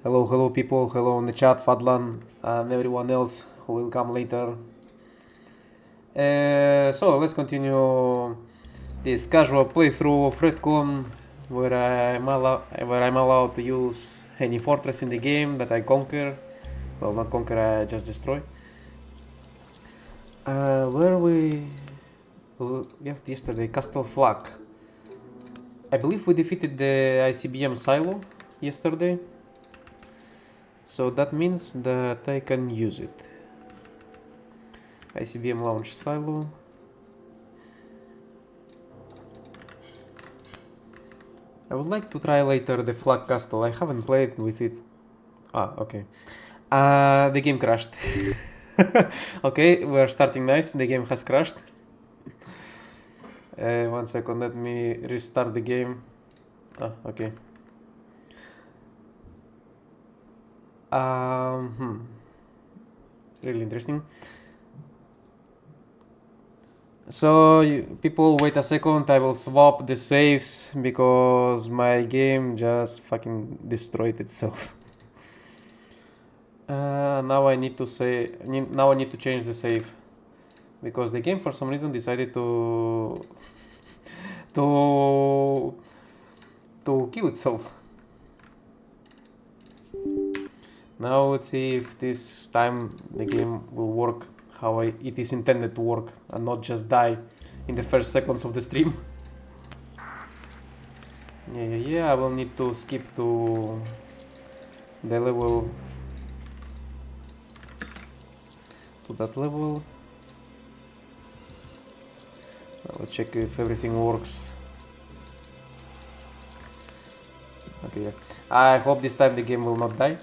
Hello, hello people, hello in the chat, Fadlan, and everyone else who will come later. So let's continue this casual playthrough of Redcon, where I'm allowed to use any fortress in the game that I conquer. Well, not conquer, I just destroy. Where we left yesterday, Castle Flag. I believe we defeated the ICBM silo yesterday. So that means that I can use it. ICBM launch silo. I would like to try later the flag castle. I haven't played with it. Ah, okay. The game crashed. Okay, we are starting nice. The game has crashed. 1 second, let me restart the game. Ah, okay. Really interesting. So, people, wait a second. I will swap the saves because my game just fucking destroyed itself. Now I need to now I need to change the save because the game for some reason decided to kill itself. Now let's see if this time the game will work how it is intended to work and not just die in the first seconds of the stream. Yeah, I will need to skip to the level, to that level. Let's check if everything works. Okay, yeah. I hope this time the game will not die.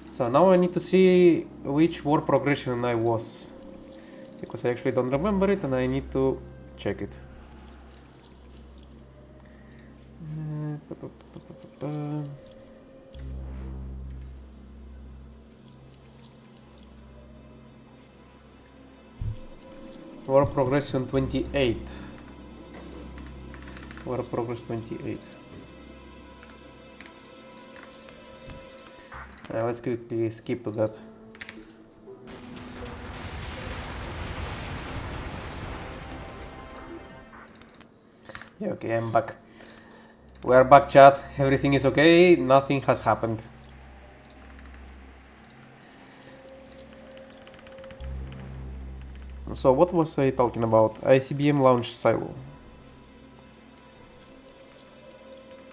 So now I need to see which war progression I was, because I actually don't remember it and I need to check it. War progression 28. War progress 28. Let's quickly skip to that. Yeah, okay, I'm back. We are back, chat. Everything is okay. Nothing has happened. So what was I talking about? ICBM launch silo.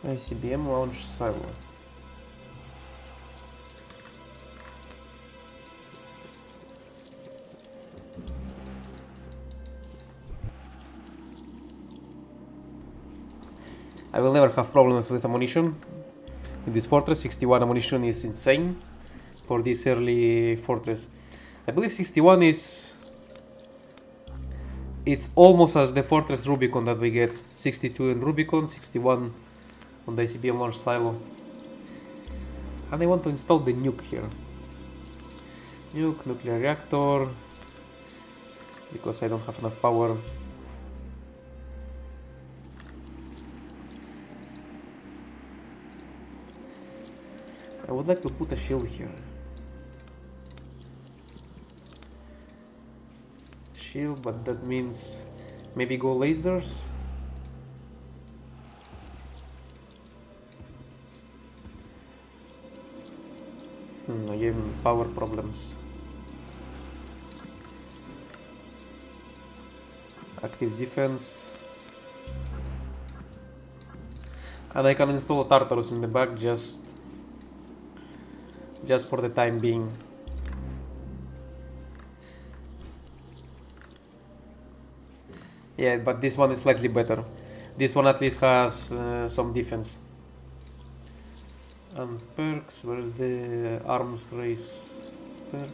ICBM launch silo. I will never have problems with ammunition. In this fortress, 61 ammunition is insane for this early fortress. I believe 61 is... It's almost as the fortress Rubicon that we get. 62 in Rubicon, 61 on the ICBM launch silo. And I want to install the nuke here. Nuke, nuclear reactor. Because I don't have enough power. I would like to put a shield here. Shield, but that means maybe go lasers. Again, power problems. Active defense. And I can install a Tartarus in the back just for the time being. Yeah, but this one is slightly better. This one at least has some defense. And perks, where's the arms race perk?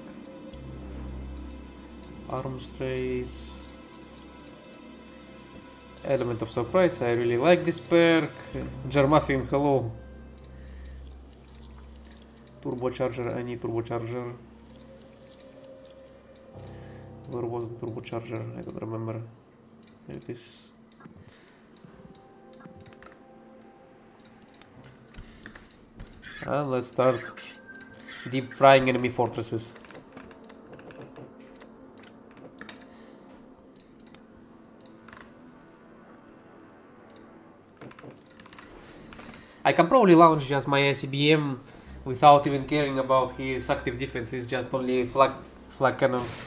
Arms race. Element of surprise, I really like this perk. Germuffin, hello. Turbocharger, I need turbocharger. Where was the turbocharger? I don't remember. There it is. And let's start deep frying enemy fortresses. I can probably launch just my ICBM without even caring about his active defense. It's just only flag cannons.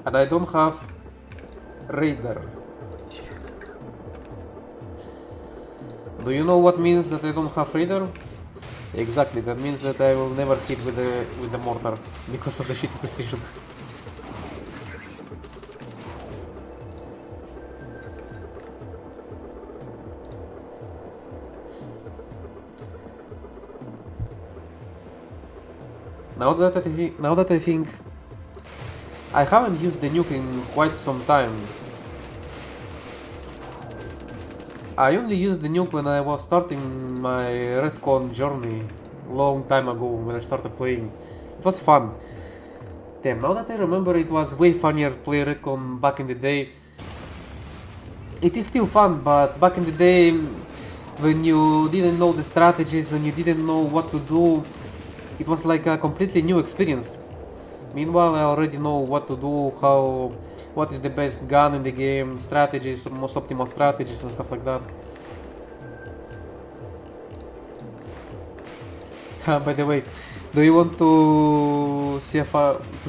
And I don't have radar. Do you know what means that I don't have radar? Exactly, that means that I will never hit with the mortar because of the shitty precision. Now that I think I haven't used the nuke in quite some time. I only used the nuke when I was starting my Redcon journey long time ago when I started playing. It was fun. Damn, now that I remember, it was way funnier to play Redcon back in the day. It is still fun, but back in the day, when you didn't know the strategies, when you didn't know what to do, it was like a completely new experience. Meanwhile, I already know what to do, what is the best gun in the game, strategies, most optimal strategies and stuff like that. By the way, do you want to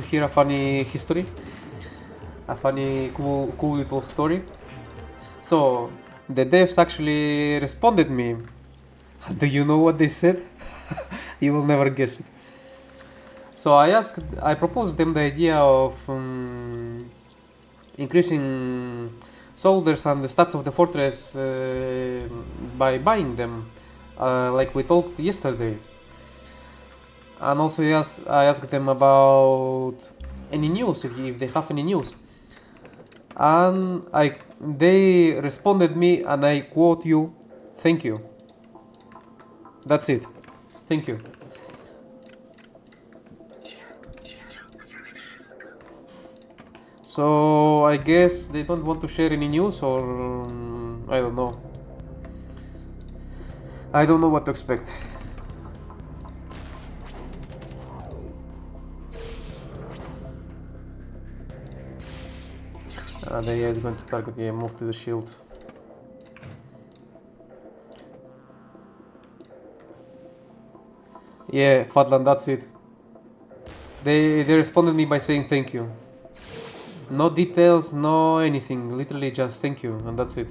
hear a funny history? A funny, cool little story? So, the devs actually responded me. Do you know what they said? You will never guess it. So I proposed them the idea of increasing soldiers and the stats of the fortress by buying them, like we talked yesterday. And also I asked them about any news, if they have any news. And they responded me, and I quote you, "Thank you." That's it. Thank you. So I guess they don't want to share any news, or I don't know. I don't know what to expect. The AI is going to target the move to the shield. Yeah, Fadlan, that's it. They responded me by saying thank you. No details, no anything. Literally just thank you, and that's it.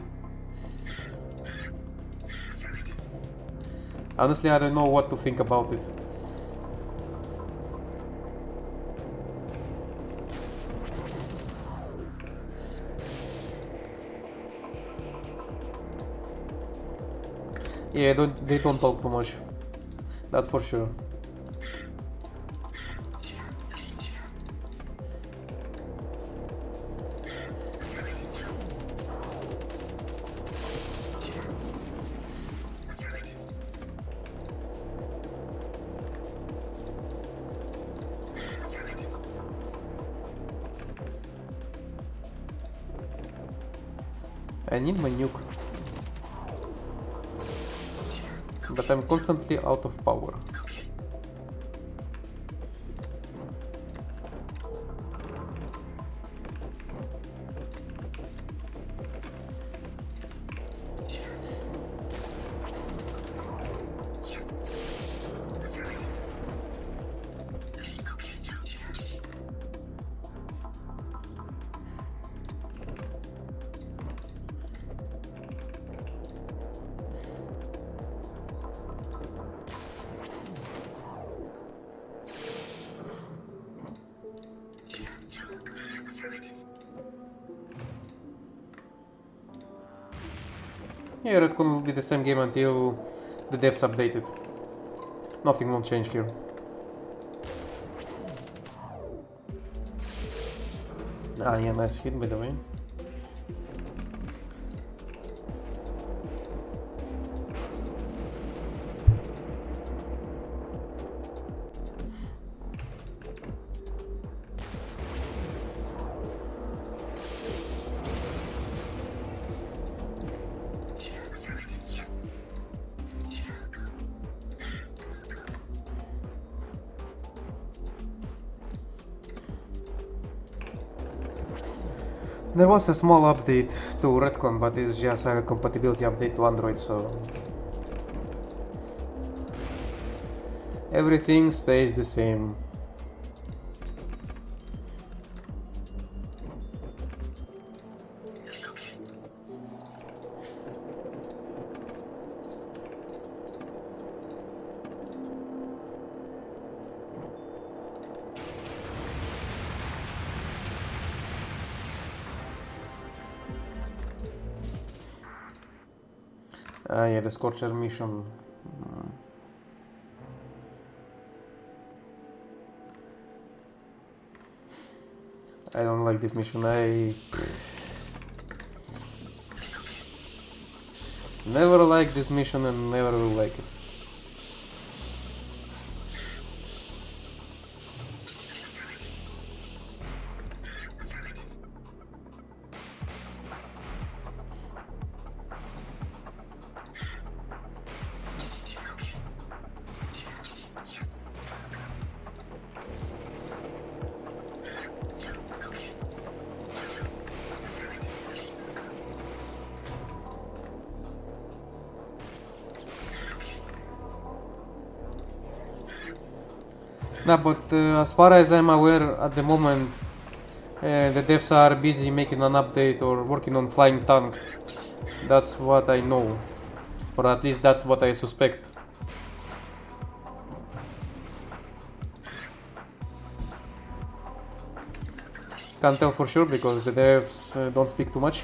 Honestly, I don't know what to think about it. Yeah, they don't talk too much. That's for sure. I need my nuke, but I'm constantly out of power. Yeah, Redcon will be the same game until the devs update it. Nothing won't change here. Ah, yeah, nice hit by the way. There was a small update to Redcon, but it's just a compatibility update to Android, so everything stays the same. Yeah, the Scorcher mission. I don't like this mission. I never liked this mission and never will like it. No, but as far as I'm aware at the moment, the devs are busy making an update or working on flying tank. That's what I know, or at least that's what I suspect. Can't tell for sure because the devs don't speak too much.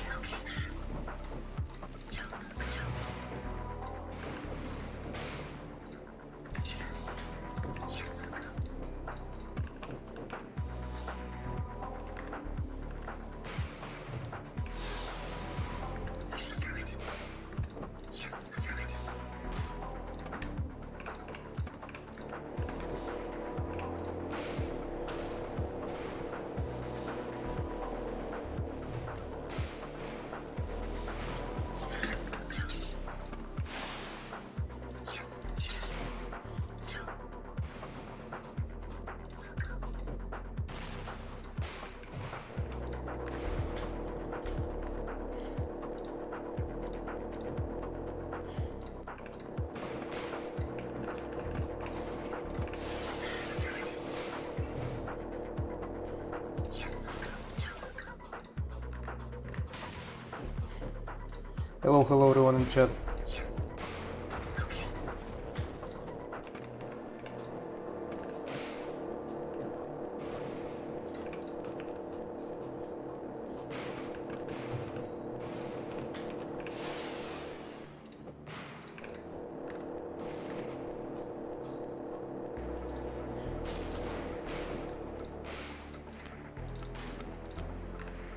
Hello everyone in chat.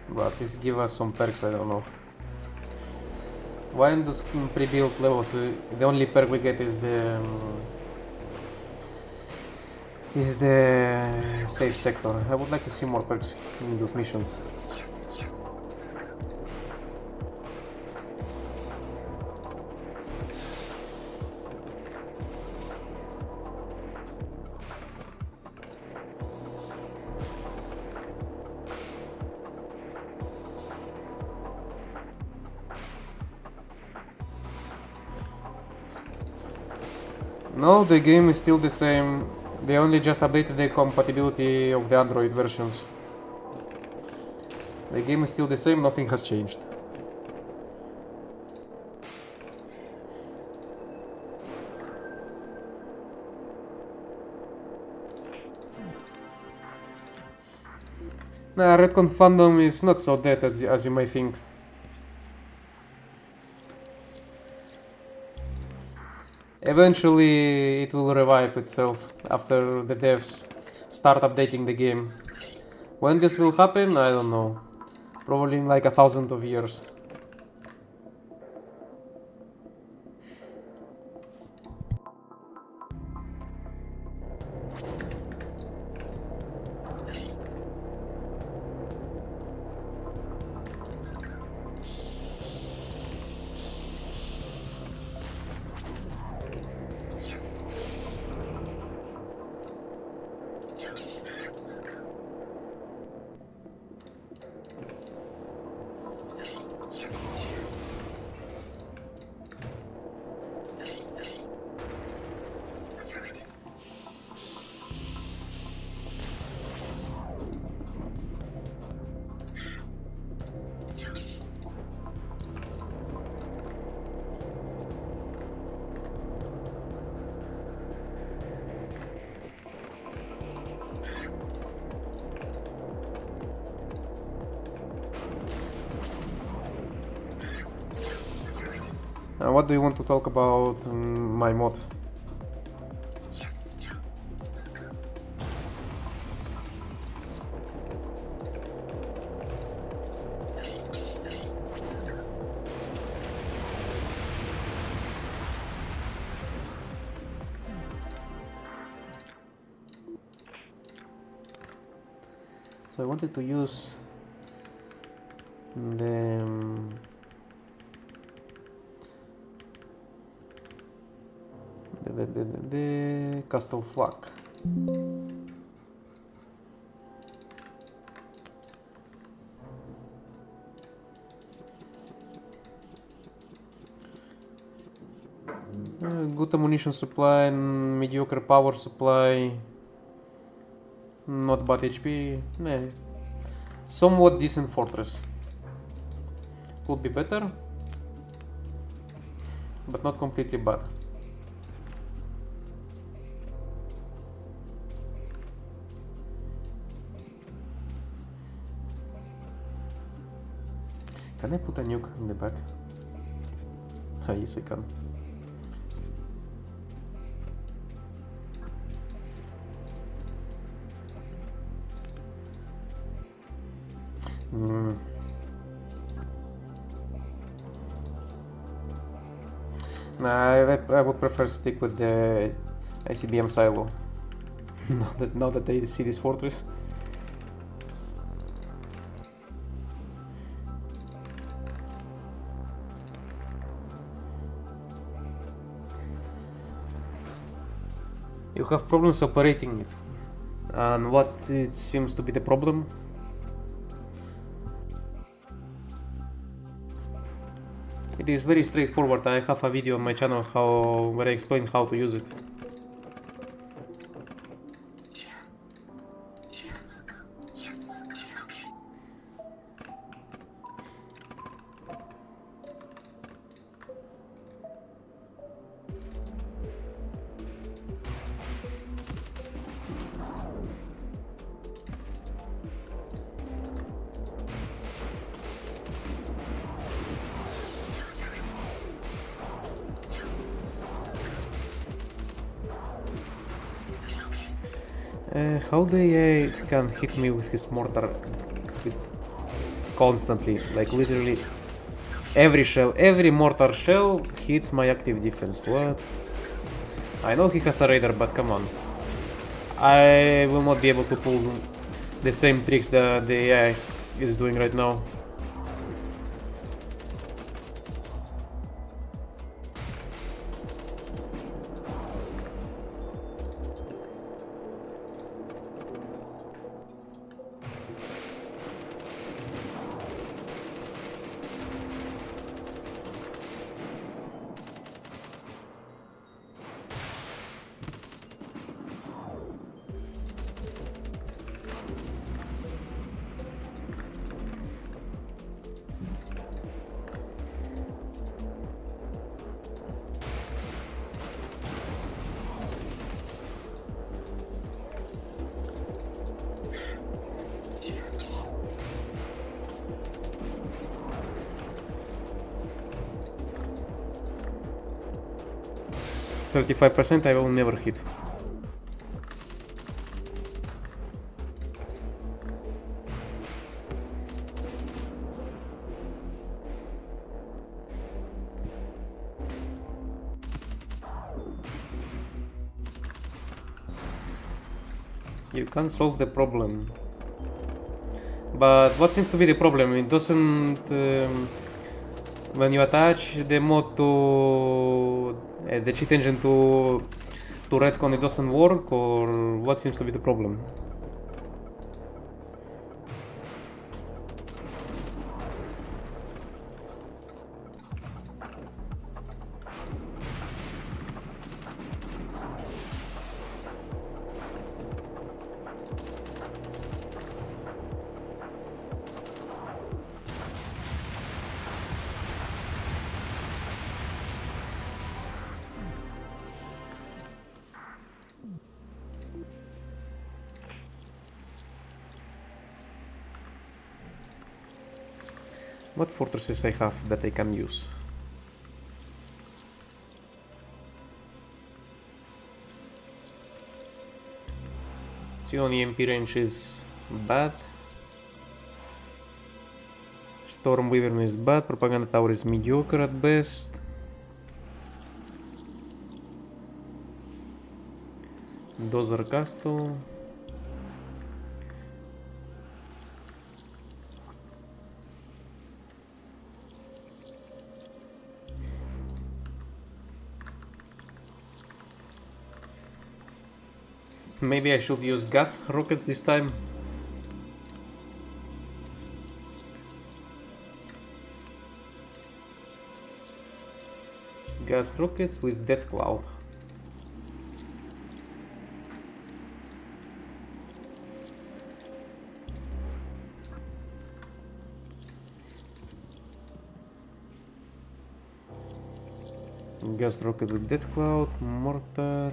But please give us some perks, I don't know. Why in those pre-built levels the only perk we get is the safe sector? I would like to see more perks in those missions. No, the game is still the same. They only just updated the compatibility of the Android versions. The game is still the same, nothing has changed. Nah, Redcon fandom is not so dead as you may think. Eventually it will revive itself after the devs start updating the game. When this will happen, I don't know. Probably in like 1,000 of years. What do you want to talk about my mod? So I wanted to use the custom flag. Good ammunition supply, mediocre power supply, not bad HP, somewhat decent fortress. Could be better, but not completely bad. Can I put a nuke in the back? Ah, yes, I can. Nah, I would prefer to stick with the ICBM silo. now that I see this fortress. You have problems operating it. And what it seems to be the problem? It is very straightforward. I have a video on my channel where I explain how to use it. How the AI can hit me with his mortar constantly, like literally every mortar shell hits my active defense. What? I know he has a radar, but come on. I will not be able to pull the same tricks that the AI is doing right now. %, I will never hit. You can solve the problem. But what seems to be the problem? It doesn't... when you attach the mod to... the cheat engine to Redcon, it doesn't work, or what seems to be the problem? What fortresses I have that I can use? Sion EMP range is bad. Storm Wyvern is bad. Propaganda Tower is mediocre at best. Dozer Castle. Maybe I should use gas rockets this time. Gas rockets with Death Cloud. Gas rocket with Death Cloud, mortar.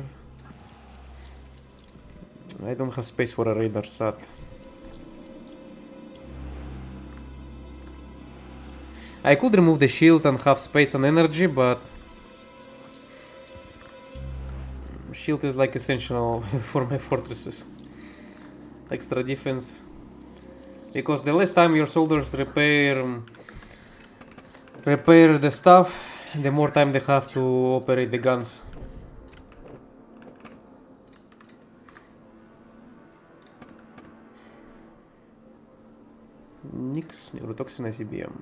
I don't have space for a radar sat. I could remove the shield and have space and energy, but shield is like essential for my fortresses. Extra defense. Because the less time your soldiers repair the stuff, the more time they have to operate the guns. Nix, neurotoxin, ICBM.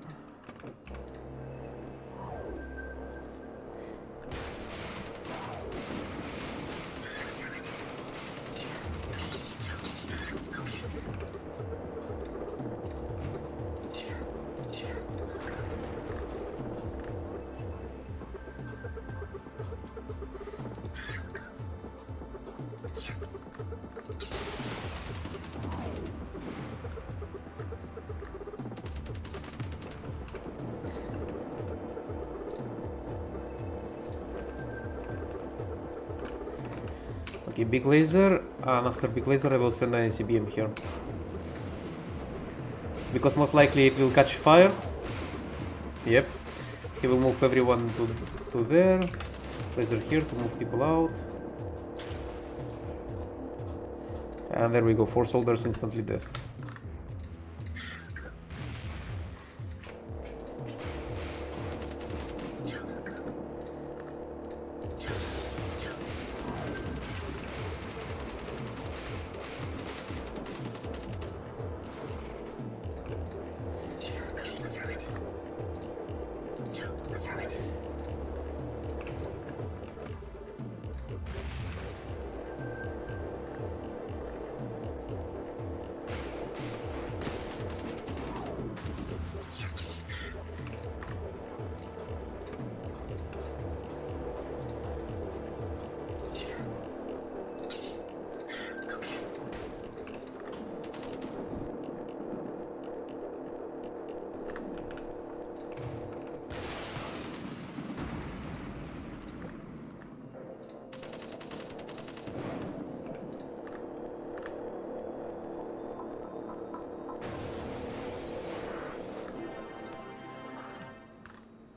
Okay, big laser, and after big laser I will send an ICBM here. Because most likely it will catch fire. Yep. He will move everyone to there. Laser here to move people out. And there we go, 4 soldiers instantly dead.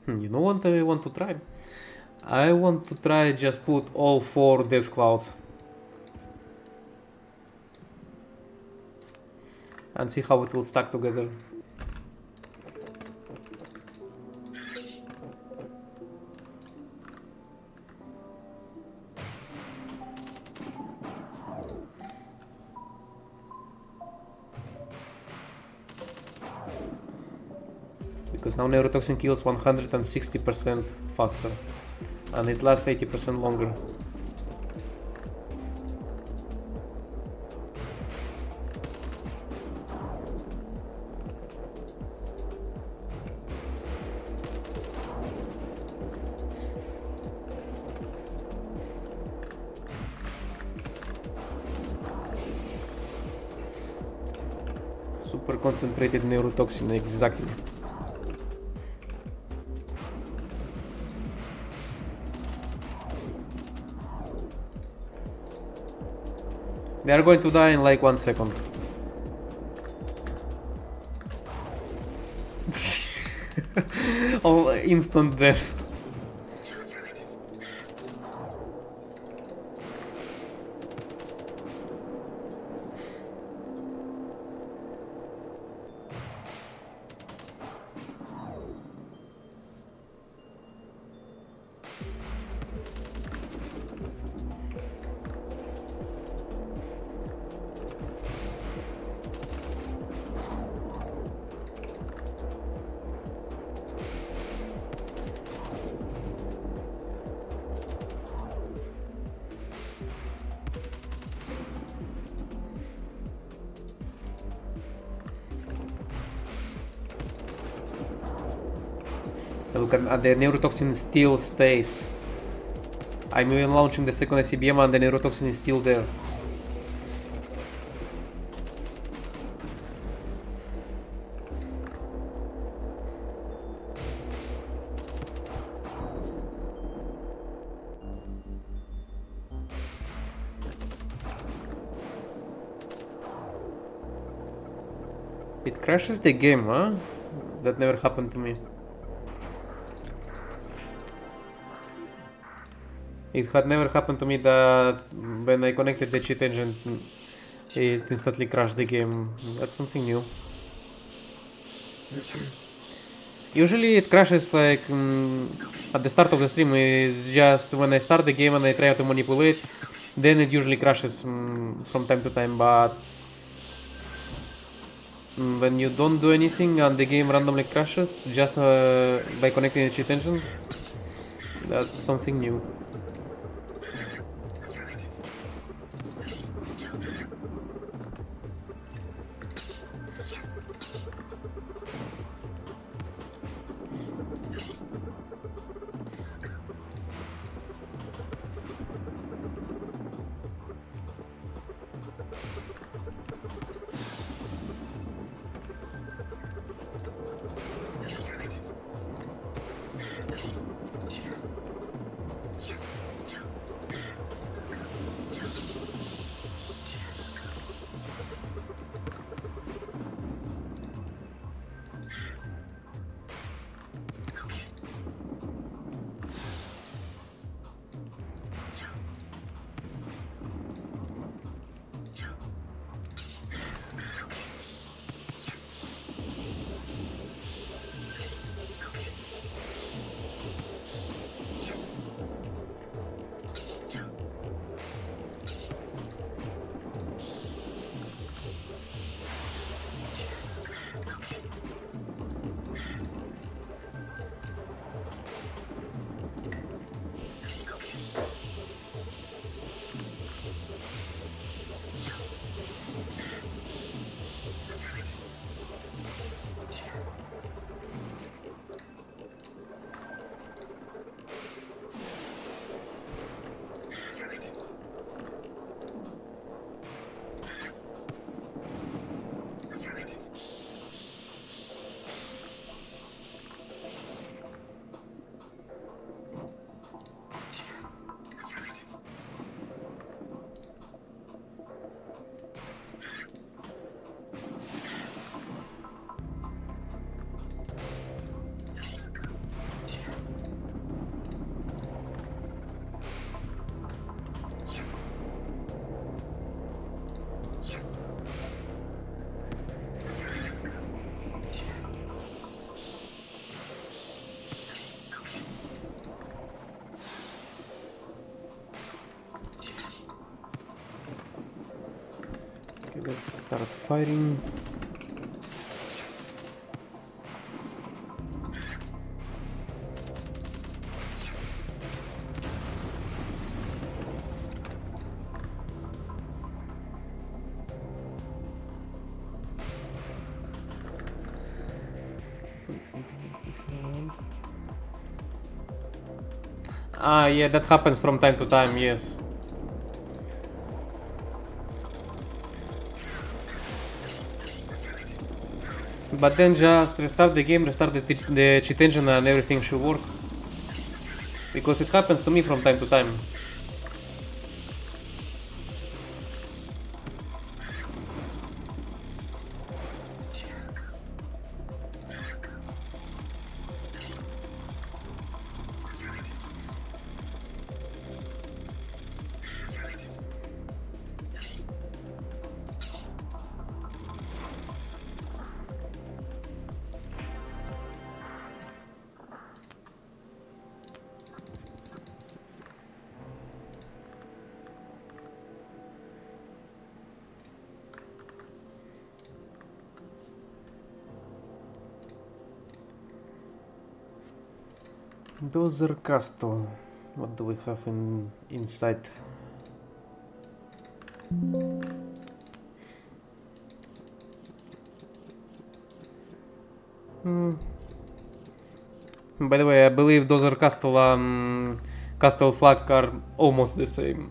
You know what I want to try? I want to try just put all 4 Death Clouds and see how it will stack together. Because now neurotoxin kills 160% faster and it lasts 80% longer. Super concentrated neurotoxin, exactly. They are going to die in like 1 second. All instant death. Look, and the neurotoxin still stays. I'm even launching the second ICBM and the neurotoxin is still there. It crashes the game, huh? That never happened to me. It had never happened to me that when I connected the cheat engine, it instantly crashed the game. That's something new. Usually it crashes like at the start of the stream. It's just when I start the game and I try to manipulate, then it usually crashes from time to time. But when you don't do anything and the game randomly crashes just by connecting the cheat engine, that's something new. Okay, let's start firing. Ah, yeah, that happens from time to time, yes. But then just restart the game, restart the cheat engine and everything should work. Because it happens to me from time to time. Dozer Castle. What do we have inside? By the way, I believe those are castle flag are almost the same.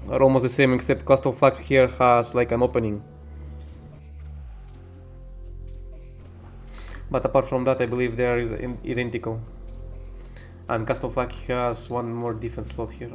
Are almost the same, except castle flag here has like an opening. But apart from that, I believe they are identical. And castle flag has one more defense slot here.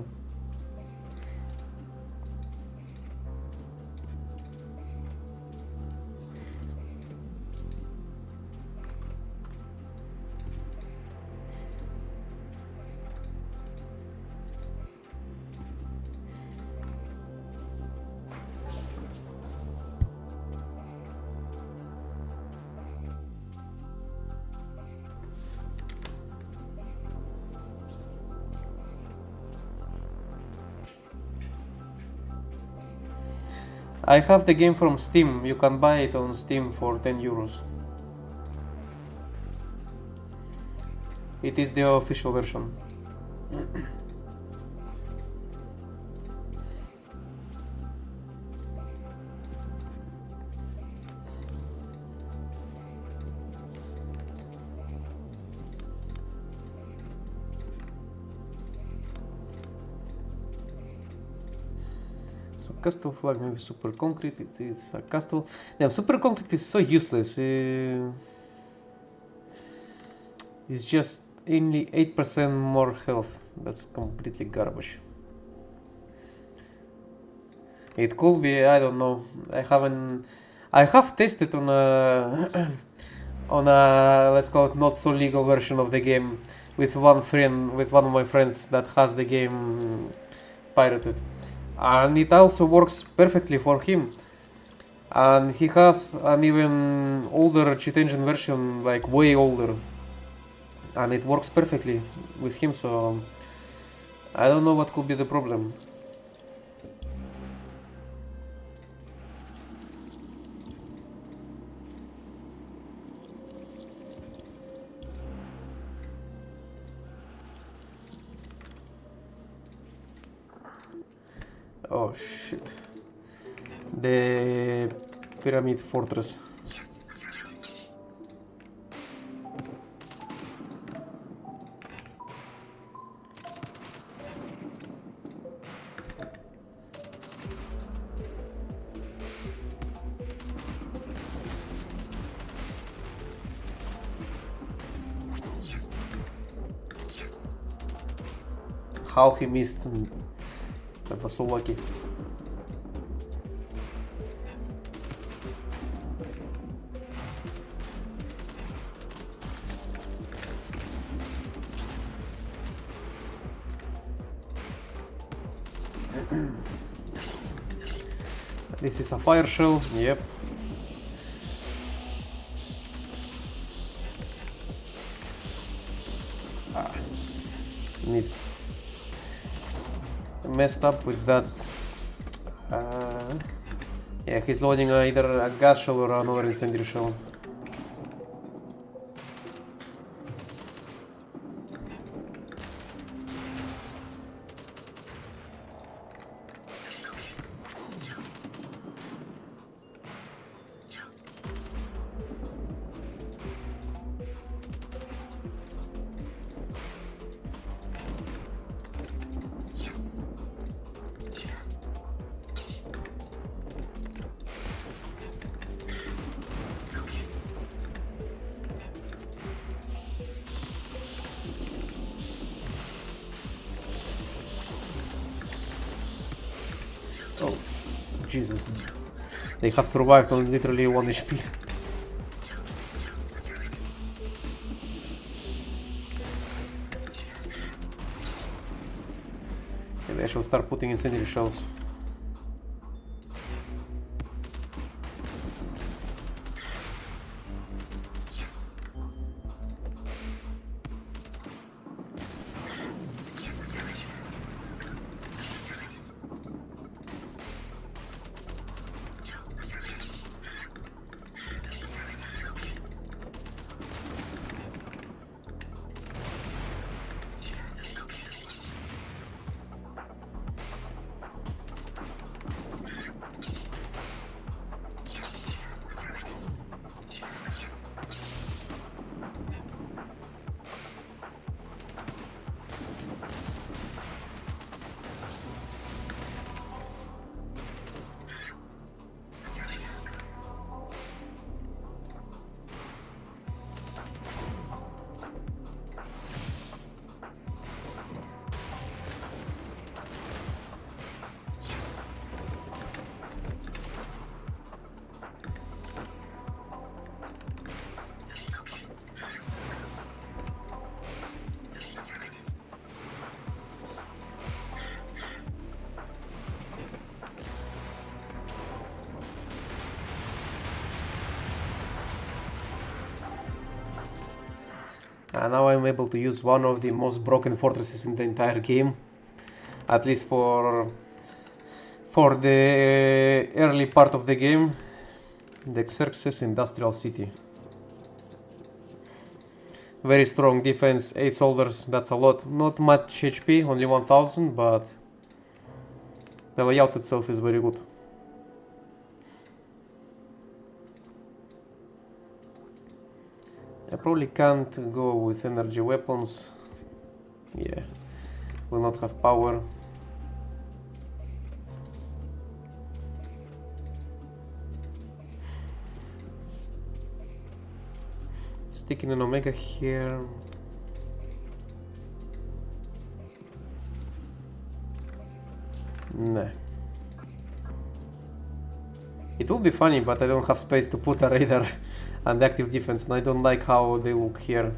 I have the game from Steam. You can buy it on Steam for 10 euros. It is the official version. Castle flag, maybe super concrete. It's a castle. Yeah, super concrete is so useless. It's just only 8% more health. That's completely garbage. It could be, I don't know. I have tested on a on a, let's call it, not so legal version of the game with one of my friends that has the game pirated. And it also works perfectly for him. And he has an even older cheat engine version, like way older, and it works perfectly with him, so I don't know what could be the problem. Oh shit. The pyramid fortress. How he missed. That was so lucky. This is a fire shell, yep. Messed up with that. Yeah, he's loading either a gas shell or another incendiary shell. Oh, Jesus. They have survived on literally 1 HP. Maybe I should start putting incendiary shells. And now I'm able to use one of the most broken fortresses in the entire game. At least for the early part of the game. The Xerxes Industrial City. Very strong defense, 8 soldiers, that's a lot. Not much HP, only 1000, but the layout itself is very good. I probably can't go with energy weapons. Yeah, will not have power. Sticking an Omega here. Nah. It will be funny, but I don't have space to put a radar and active defense, and I don't like how they look here.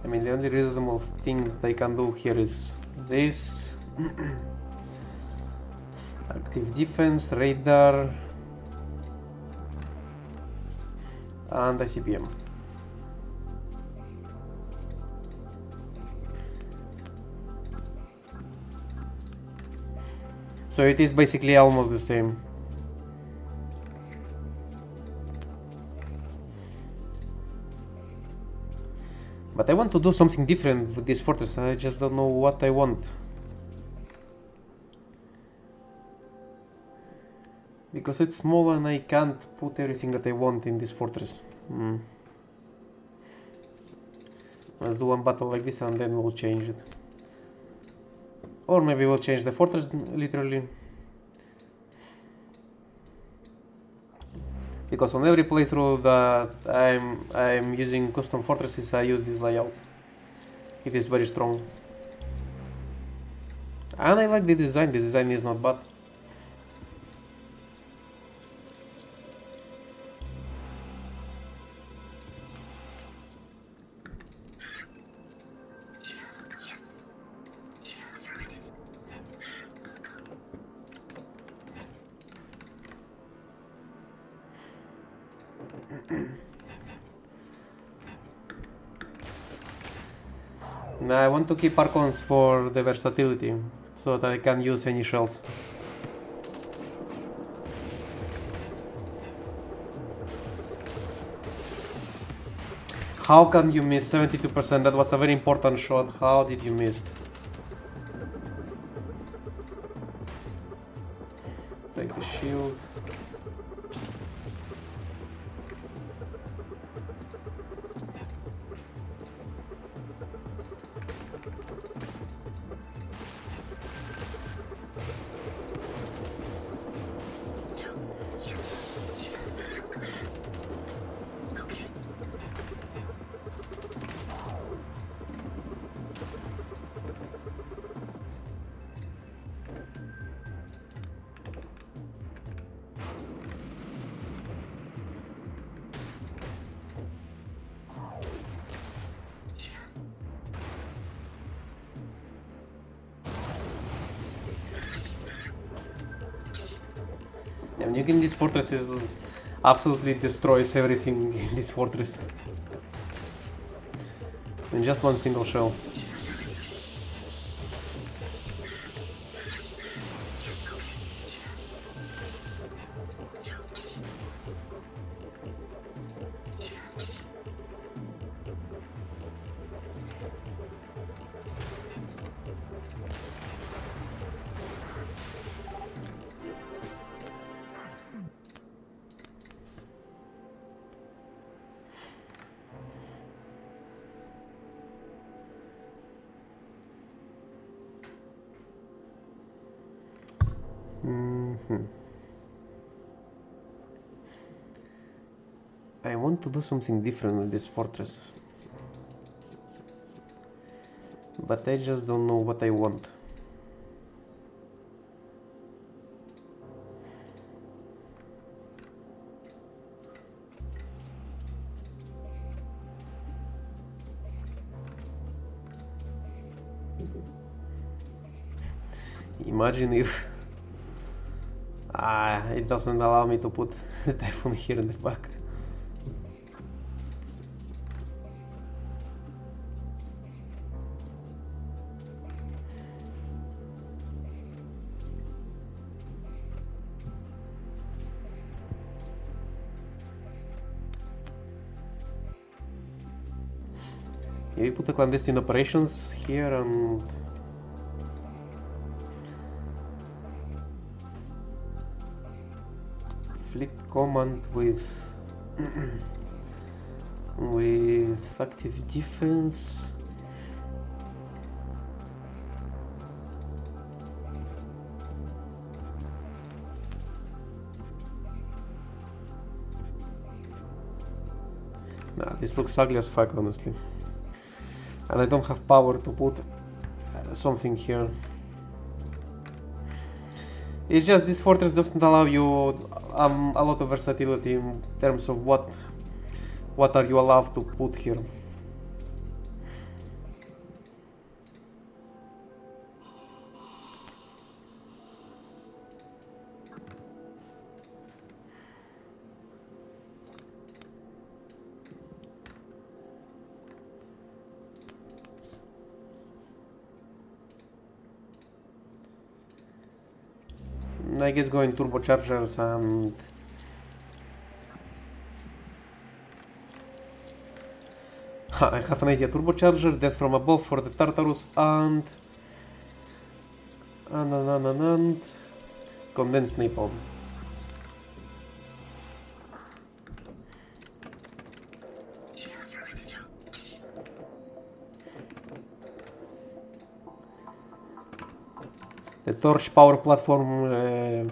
I mean, the only reasonable thing that I can do here is this. Active defense, radar, and ICBM. So it is basically almost the same. But I want to do something different with this fortress, I just don't know what I want. Because it's small and I can't put everything that I want in this fortress. Let's do one battle like this and then we'll change it. Or maybe we'll change the fortress literally. Because on every playthrough that I'm using custom fortresses, I use this layout. It is very strong. And I like the design is not bad. Now I want to keep Archons for the versatility, so that I can use any shells. How can you miss 72%? That was a very important shot. How did you miss? Take the shield. Nuking this fortress absolutely destroys everything in this fortress. In just one single shell. I want to do something different with this fortress, but I just don't know what I want. Imagine if it doesn't allow me to put the typhoon here in the back. We put the clandestine operations here and fleet command with with active defense. Nah, this looks ugly as fuck, honestly. And I don't have power to put something here. It's just this fortress doesn't allow you a lot of versatility in terms of what are you allowed to put here. I guess going turbochargers and I have an idea. Turbocharger, death from above for the Tartarus and condensed napalm. The torch power platform.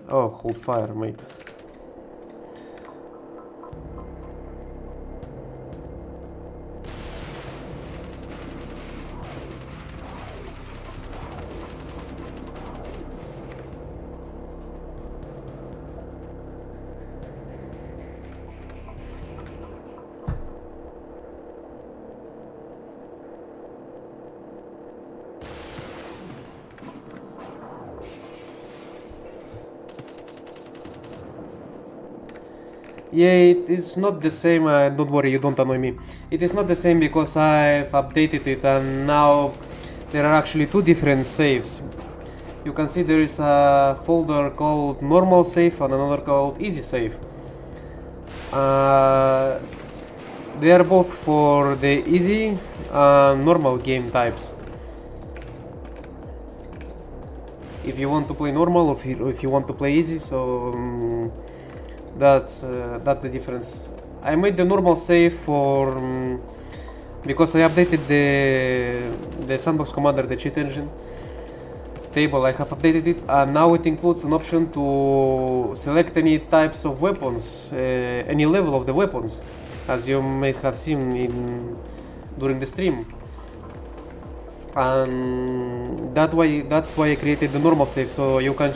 Oh, hold fire, mate. Yeah, it is not the same, don't worry, you don't annoy me. It is not the same because I've updated it and now there are actually two different saves. You can see there is a folder called normal save and another called easy save. They are both for the easy and normal game types. If you want to play normal or if you want to play easy, so that's the difference. I made the normal save for because I updated the sandbox commander, the cheat engine table. I have updated it and now it includes an option to select any types of weapons, any level of the weapons, as you may have seen during the stream. And that's why I created the normal save, so you can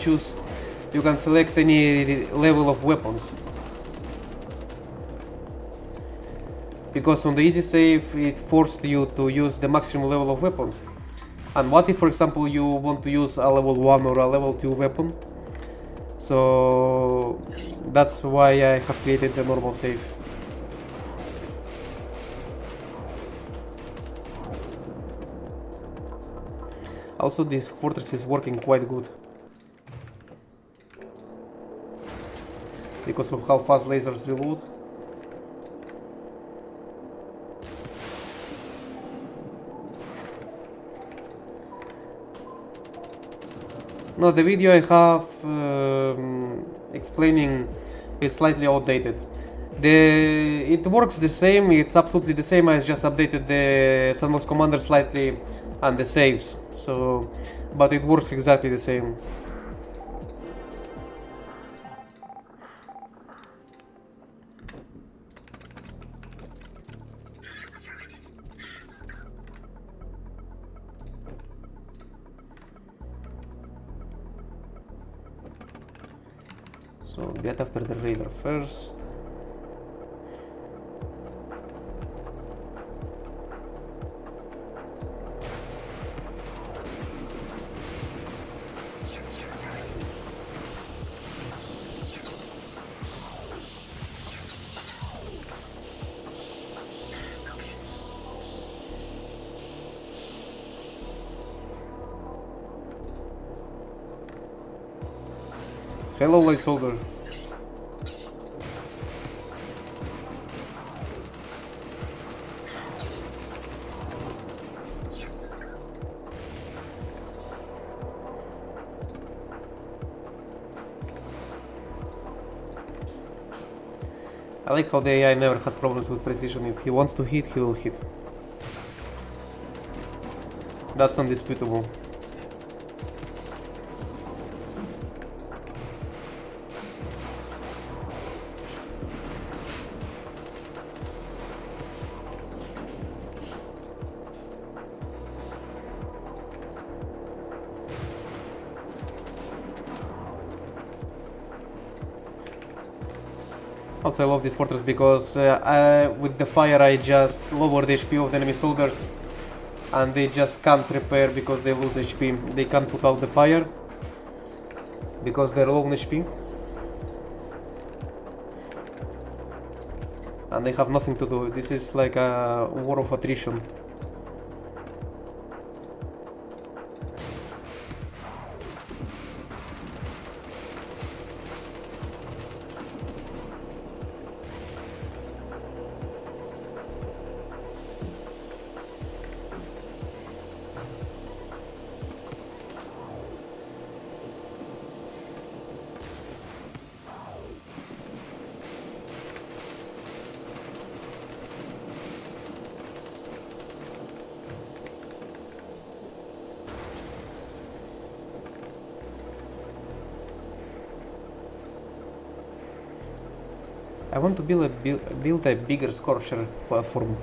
select any level of weapons. Because on the easy save it forced you to use the maximum level of weapons. And what if, for example, you want to use a level 1 or a level 2 weapon? So that's why I have created the normal save. Also, this fortress is working quite good because of how fast lasers reload. No, the video I have explaining is slightly outdated. It works the same, it's absolutely the same. I just updated the sandbox commander slightly and the saves, so but it works exactly the same. So get after the raider first. Hello, light soldier. I like how the AI never has problems with precision. If he wants to hit, he will hit. That's undisputable. Also, I love this fortress because with the fire I just lower the HP of the enemy soldiers and they just can't repair because they lose HP. They can't put out the fire because they're low on HP. And they have nothing to do. This is like a war of attrition. I want to build a bigger Scorcher platform.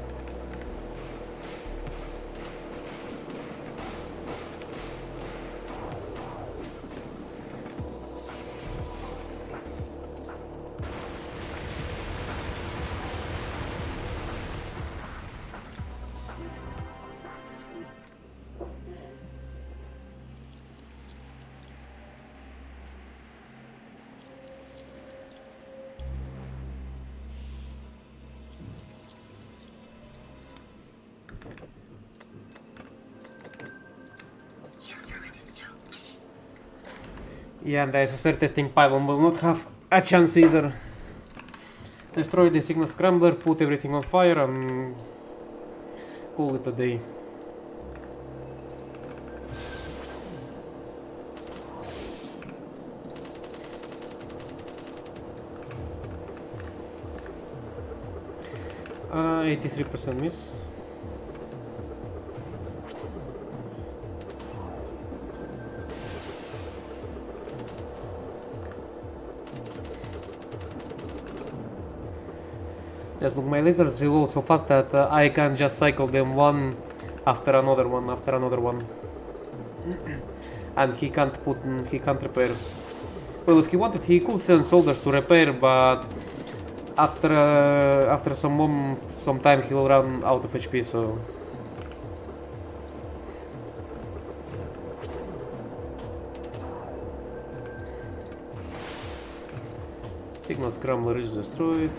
Yeah, and the SSR testing pylon will not have a chance either. Destroy the signal scrambler, put everything on fire and call it a day. Uh, 83% miss. Just look, my lasers reload so fast that I can just cycle them one after another one after another one. And he can't repair. Well, if he wanted, he could send soldiers to repair, but after some time he will run out of HP, so... Signal Scrambler is destroyed.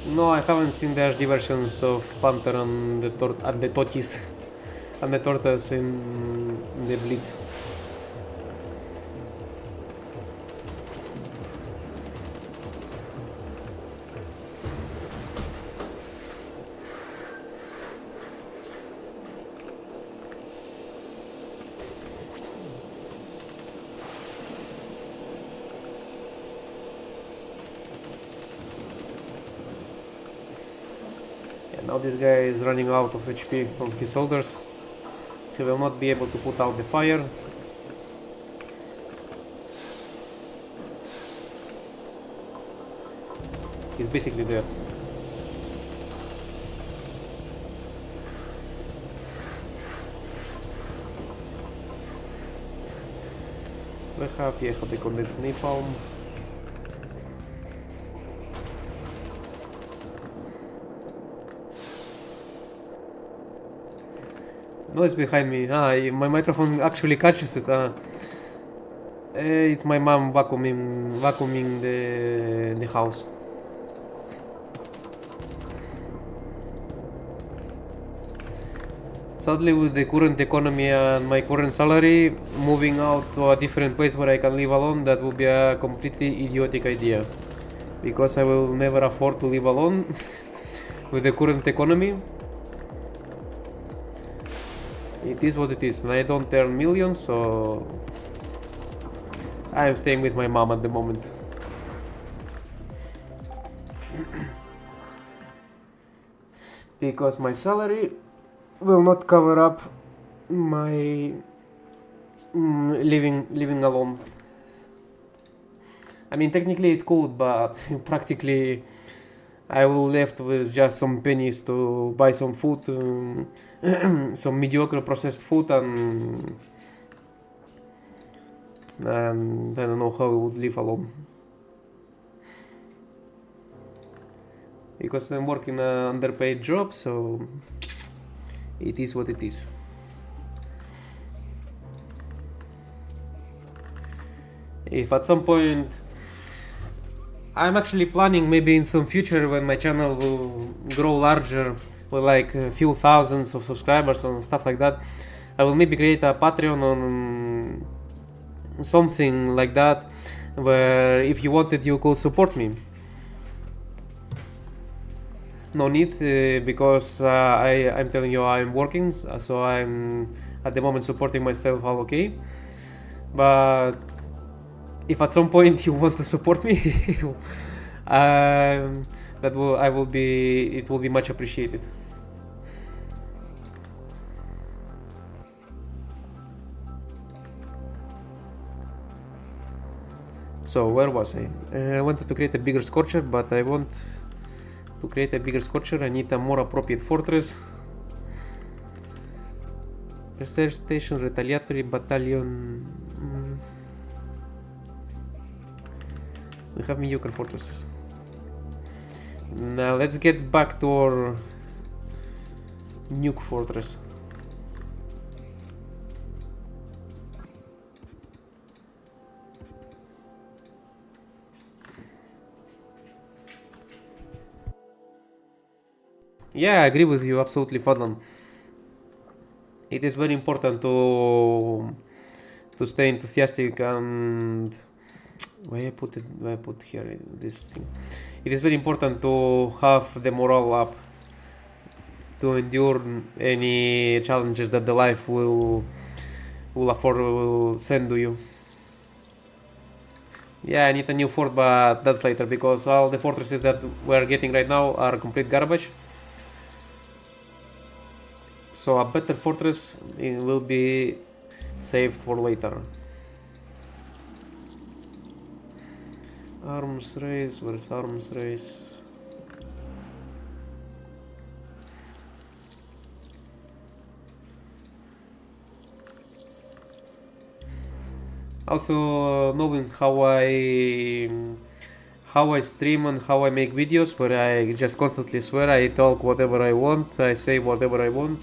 No, I haven't seen the HD versions of Panther and the Tortoise and the Tortoise in the Blitz. Now this guy is running out of HP from his soldiers. He will not be able to put out the fire. He's basically dead. We have the condensed napalm. Noise behind me. My microphone actually catches it. It's my mom vacuuming the house. Sadly, with the current economy and my current salary, moving out to a different place where I can live alone, that would be a completely idiotic idea. Because I will never afford to live alone with the current economy. It is what it is, and I don't earn millions, so I am staying with my mom at the moment. Because my salary will not cover up my living alone. I mean, technically it could, but practically I will left with just some pennies to buy some food, some mediocre processed food, and I don't know how I would live alone. Because I'm working an underpaid job, so it is what it is. If at some point I'm actually planning, maybe in some future when my channel will grow larger with like a few thousands of subscribers and stuff like that, I will maybe create a Patreon on something like that, where if you wanted you could support me. No need, because I'm telling you I'm working, so I'm at the moment supporting myself all okay. But if at some point you want to support me, it will be much appreciated. So where was I? I wanted to create a bigger scorcher, but I want to create a bigger scorcher. I need a more appropriate fortress. Research station, retaliatory battalion. We have mediocre fortresses. Now let's get back to our nuke fortress. Yeah, I agree with you, absolutely, Fadlan. It is very important to stay enthusiastic and why I put here this thing. It is very important to have the morale up to endure any challenges that the life will send to you. Yeah, I need a new fort, but that's later because all the fortresses that we're getting right now are complete garbage. So a better fortress will be saved for later. Arms race, where's arms race? Also, knowing how I stream and how I make videos, where I just constantly swear, I talk whatever I want, I say whatever I want.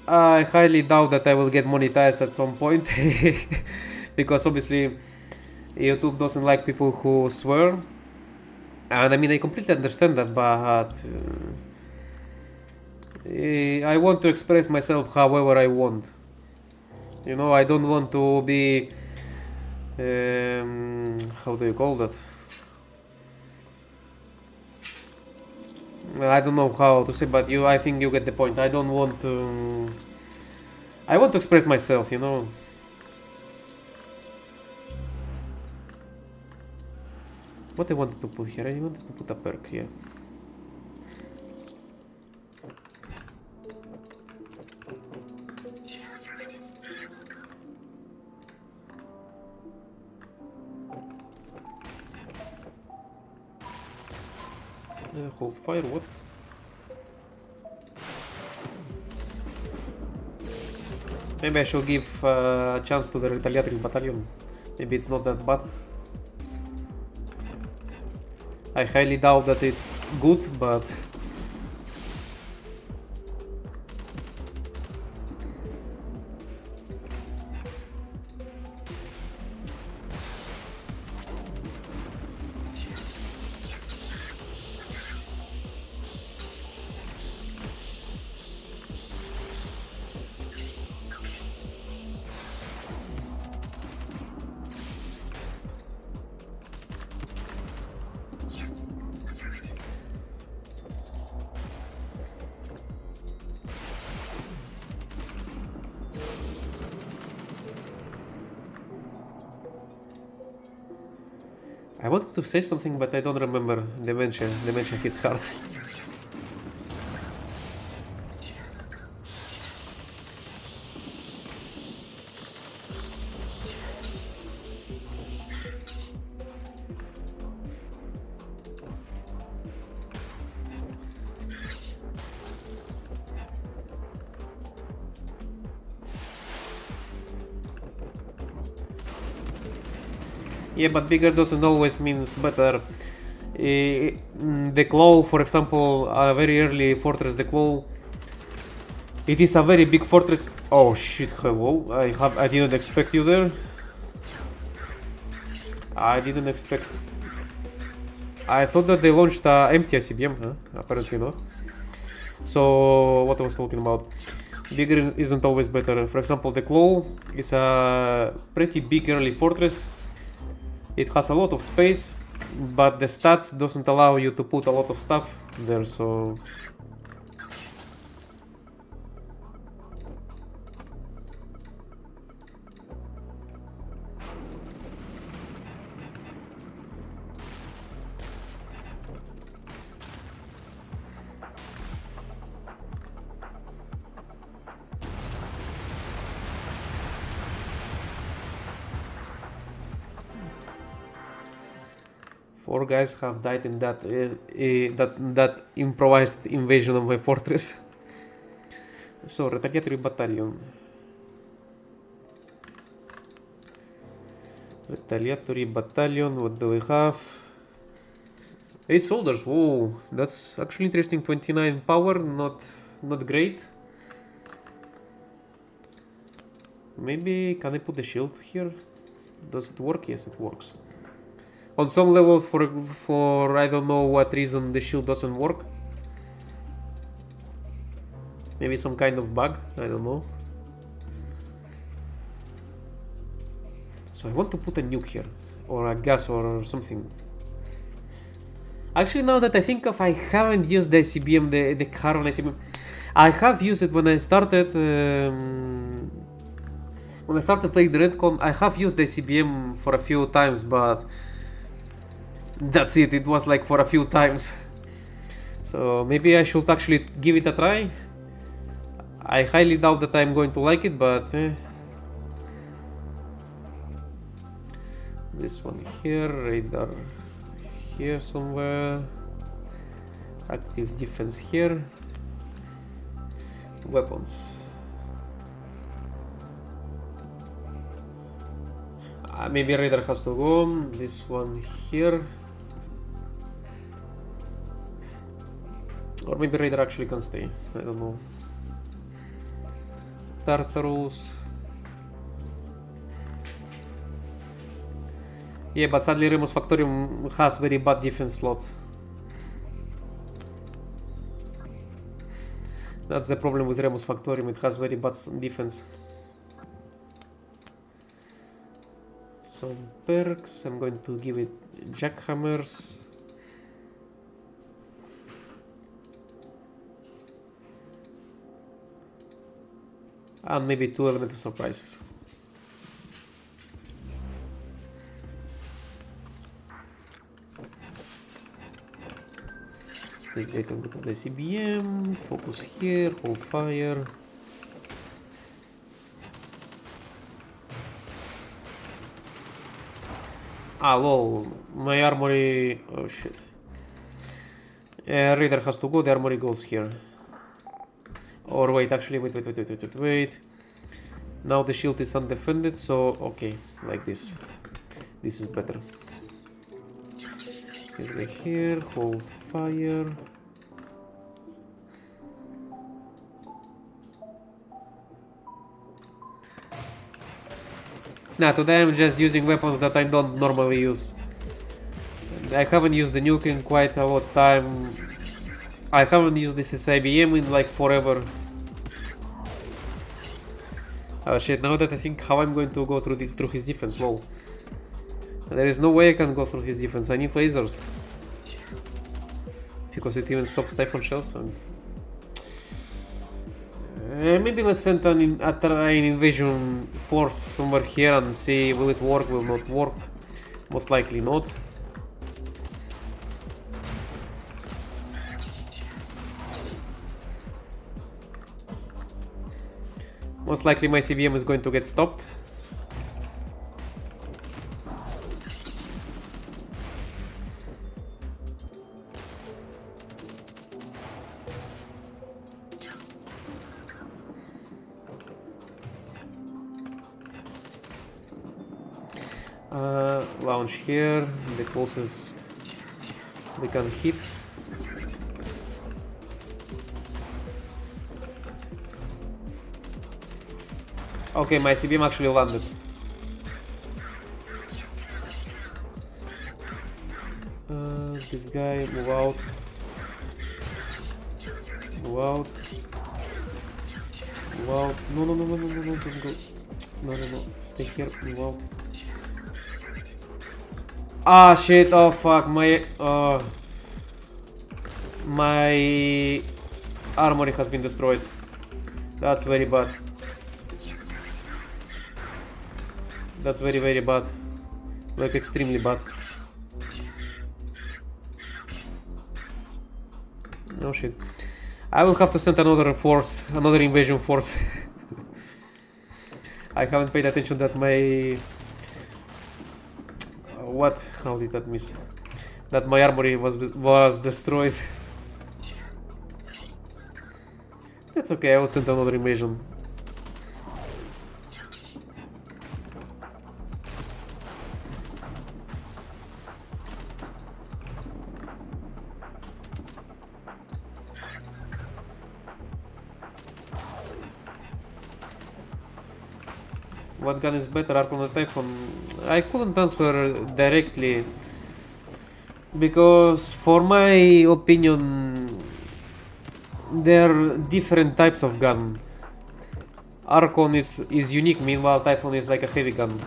I highly doubt that I will get monetized at some point, because obviously YouTube doesn't like people who swear, and I mean I completely understand that, but I want to express myself however I want. You know, I don't want to be how do you call that? I don't know how to say, but I think you get the point. I don't want to. I want to express myself, you know. What I wanted to put here? I wanted to put a perk here. Hold fire, what? Maybe I should give a chance to the retaliatory battalion. Maybe it's not that bad. I highly doubt that it's good, but I wanted to say something, but I don't remember. Dementia hits hard. Yeah, but bigger doesn't always means better. The Claw, for example, a very early fortress, the Claw, it is a very big fortress. Oh shit, hello, I didn't expect you there. I didn't expect. I thought that they launched empty ICBM, huh? Apparently not. So, what I was talking about. Bigger isn't always better. For example, the Claw is a pretty big early fortress. It has a lot of space, but the stats doesn't allow you to put a lot of stuff there, so... Four guys have died in that improvised invasion of my fortress. So, retaliatory battalion. Retaliatory battalion, what do we have? 8 soldiers, whoa, that's actually interesting. 29 power, not great. Maybe, can I put the shield here? Does it work? Yes, it works. On some levels, for I don't know what reason, the shield doesn't work. Maybe some kind of bug, I don't know. So I want to put a nuke here, or a gas or something. Actually, now that I think of, I haven't used the ICBM, the carbon ICBM. I have used it when I started playing the Redcon. I have used the ICBM for a few times, but that's it. It was like for a few times. So maybe I should actually give it a try. I highly doubt that I'm going to like it, but this one here, radar here somewhere, active defense here, weapons. Maybe radar has to go. This one here, or maybe radar actually can stay. I don't know. Tartarus. Yeah, but sadly Remus Factorium has very bad defense slots. That's the problem with Remus Factorium, it has very bad defense. Some perks, I'm going to give it jackhammers. And maybe 2 element of surprises. This guy can go to the CBM, focus here, hold fire. Ah lol, my armory, oh shit. Raider has to go, the armory goes here. Or wait, actually, wait. Now the shield is undefended, so okay, like this. This is better. This guy here, hold fire. Nah, today I'm just using weapons that I don't normally use. I haven't used the nuke in quite a lot of time. I haven't used this as IBM in like forever. Oh shit, now that I think how I'm going to go through his defense, lol. There is no way I can go through his defense, I need lasers. Because it even stops Typhon shells. So. Maybe let's send an invasion force somewhere here and see will it work, will not work. Most likely not. Most likely my CBM is going to get stopped. Launch here, the closest we can hit. Okay, my CBM actually landed. This guy, move out. Move out. Move out. No, don't go. No. Stay here, move out. Ah, shit, oh fuck, my armory has been destroyed. That's very bad. That's very, very bad. Like, extremely bad. Oh shit. I will have to send another force, another invasion force. I haven't paid attention that my... what? How did that miss? That my armory was destroyed. That's okay, I will send another invasion. What gun is better, Archon or Typhon? I couldn't answer directly, because for my opinion there are different types of gun. Archon is unique, meanwhile Typhon is like a heavy gun.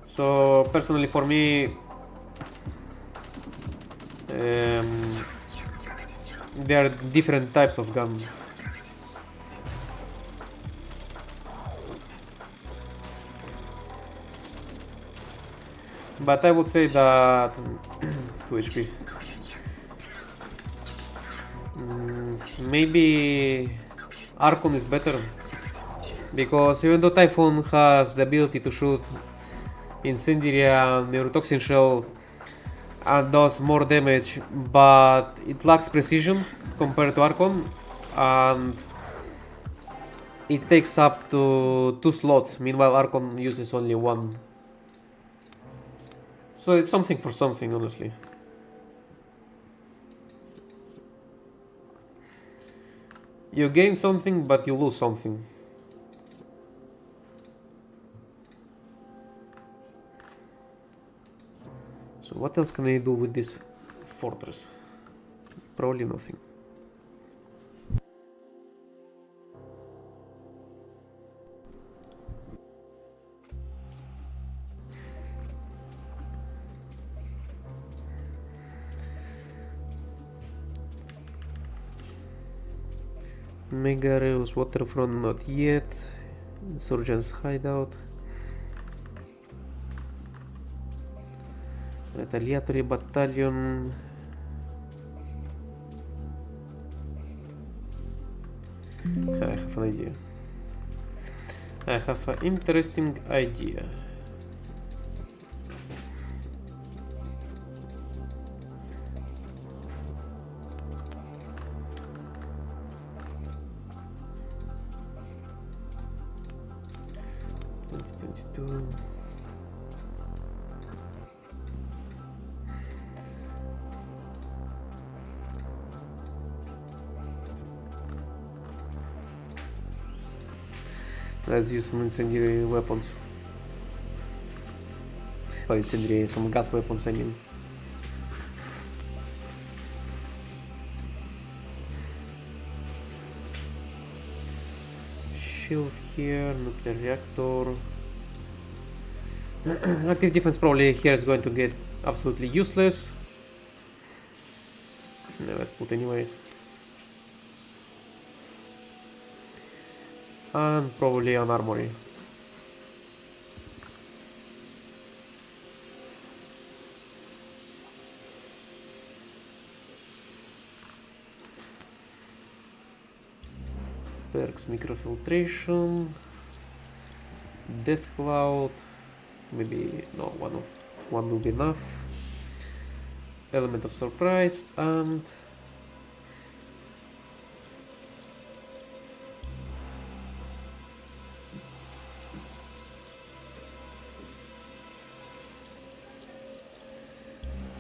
So personally for me, there are different types of gun. But I would say that 2 HP. Maybe Archon is better, because even though Typhon has the ability to shoot incendiary and neurotoxin shells and does more damage, but it lacks precision compared to Archon, and it takes up to 2 slots, meanwhile Archon uses only 1. So it's something for something, honestly. You gain something, but you lose something. So what else can I do with this fortress? Probably nothing. Megareus waterfront not yet. Insurgents hideout. Retaliatory battalion. I have an idea. I have an interesting idea. Let's use some incendiary weapons. Oh, incendiary, some gas weapons, I mean. Shield here, nuclear reactor. Active defense probably here is going to get absolutely useless. No, let's put anyways. And probably an armory. Perks, microfiltration, death cloud, maybe no, one will be enough. Element of surprise and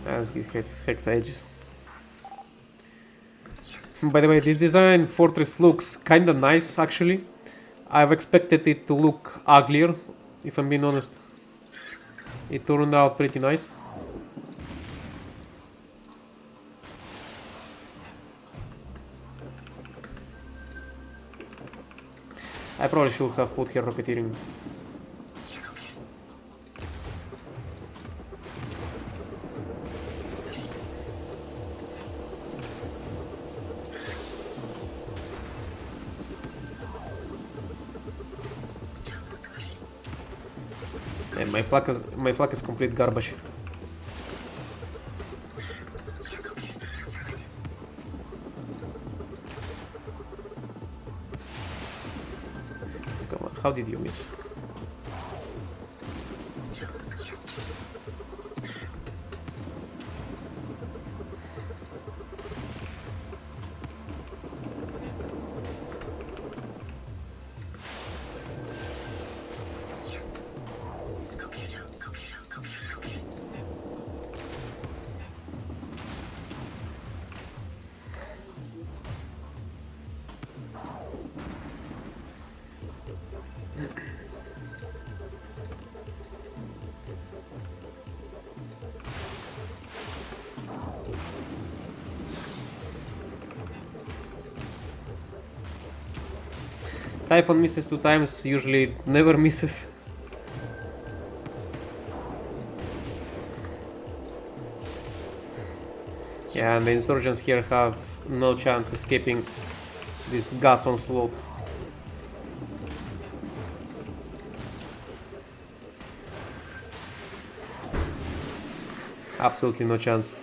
let's get hex edges. By the way, this design fortress looks kinda nice actually. I've expected it to look uglier, if I'm being honest. It turned out pretty nice. I probably should have put here rocketeering. And my flag is complete garbage. Come on, how did you miss? Typhon misses 2 times, usually never misses. Yeah, and the insurgents here have no chance escaping this gas onslaught. Absolutely no chance.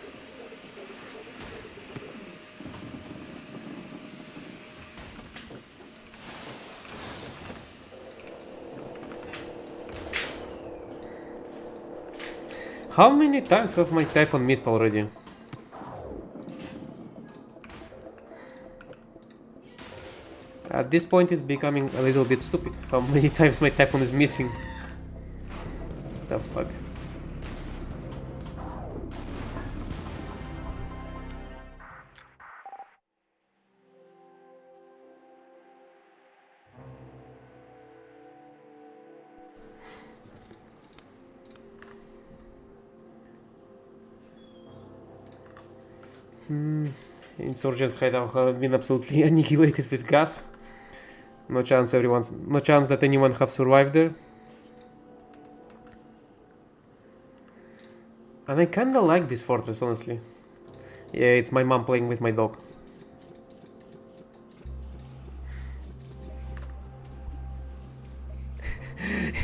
How many times have my Typhon missed already? At this point it's becoming a little bit stupid. How many times my Typhon is missing? The fuck? Insurgents have been absolutely annihilated with gas. No chance that anyone have survived there. And I kinda like this fortress, honestly. Yeah, it's my mom playing with my dog.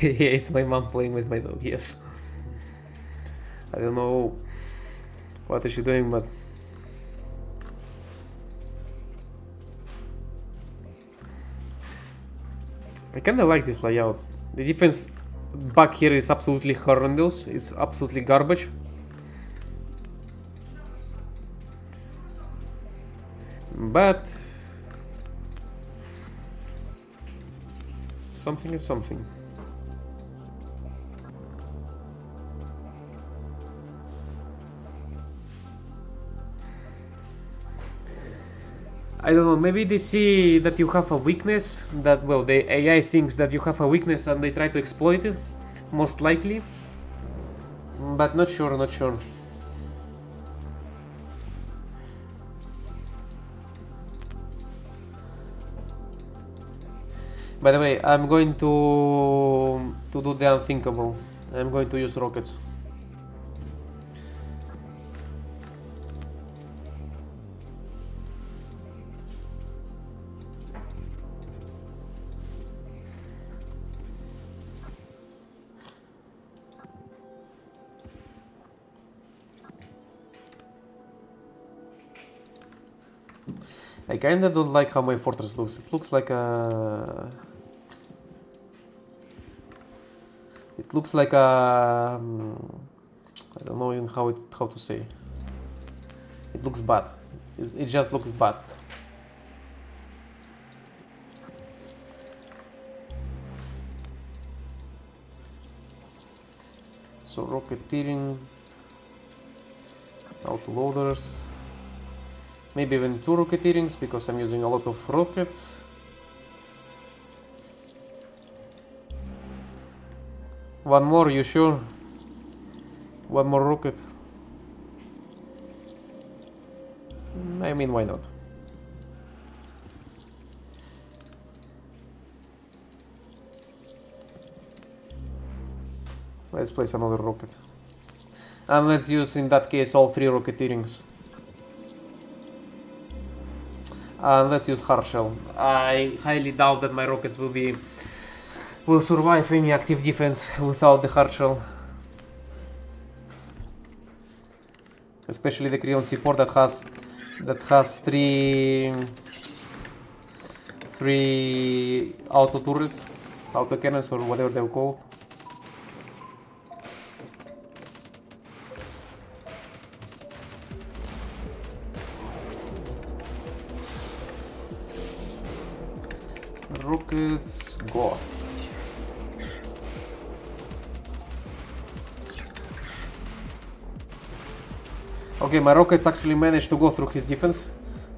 Yeah, it's my mom playing with my dog, yes. I don't know what is she doing, but I kinda like this layout. The defense back here is absolutely horrendous. It's absolutely garbage. But something is something. I don't know, maybe they see that you have a weakness, that, well, the AI thinks that you have a weakness and they try to exploit it, most likely. But not sure, not sure. By the way, I'm going to do the unthinkable. I'm going to use rockets. I kinda don't like how my fortress looks. It looks like a... It looks like a... I don't know even how to say. It looks bad. It just looks bad. So rocketeering, autoloaders, maybe even 2 rocketeerings because I'm using a lot of rockets. One more, you sure? One more rocket? I mean, why not? Let's place another rocket. And let's use, in that case, all 3 rocketeerings. And let's use hard shell. I highly doubt that my rockets will survive any active defense without the hard shell. Especially the Creon support that has three auto turrets, auto cannons, or whatever they're called. Rockets, go. Okay, my rockets actually managed to go through his defense.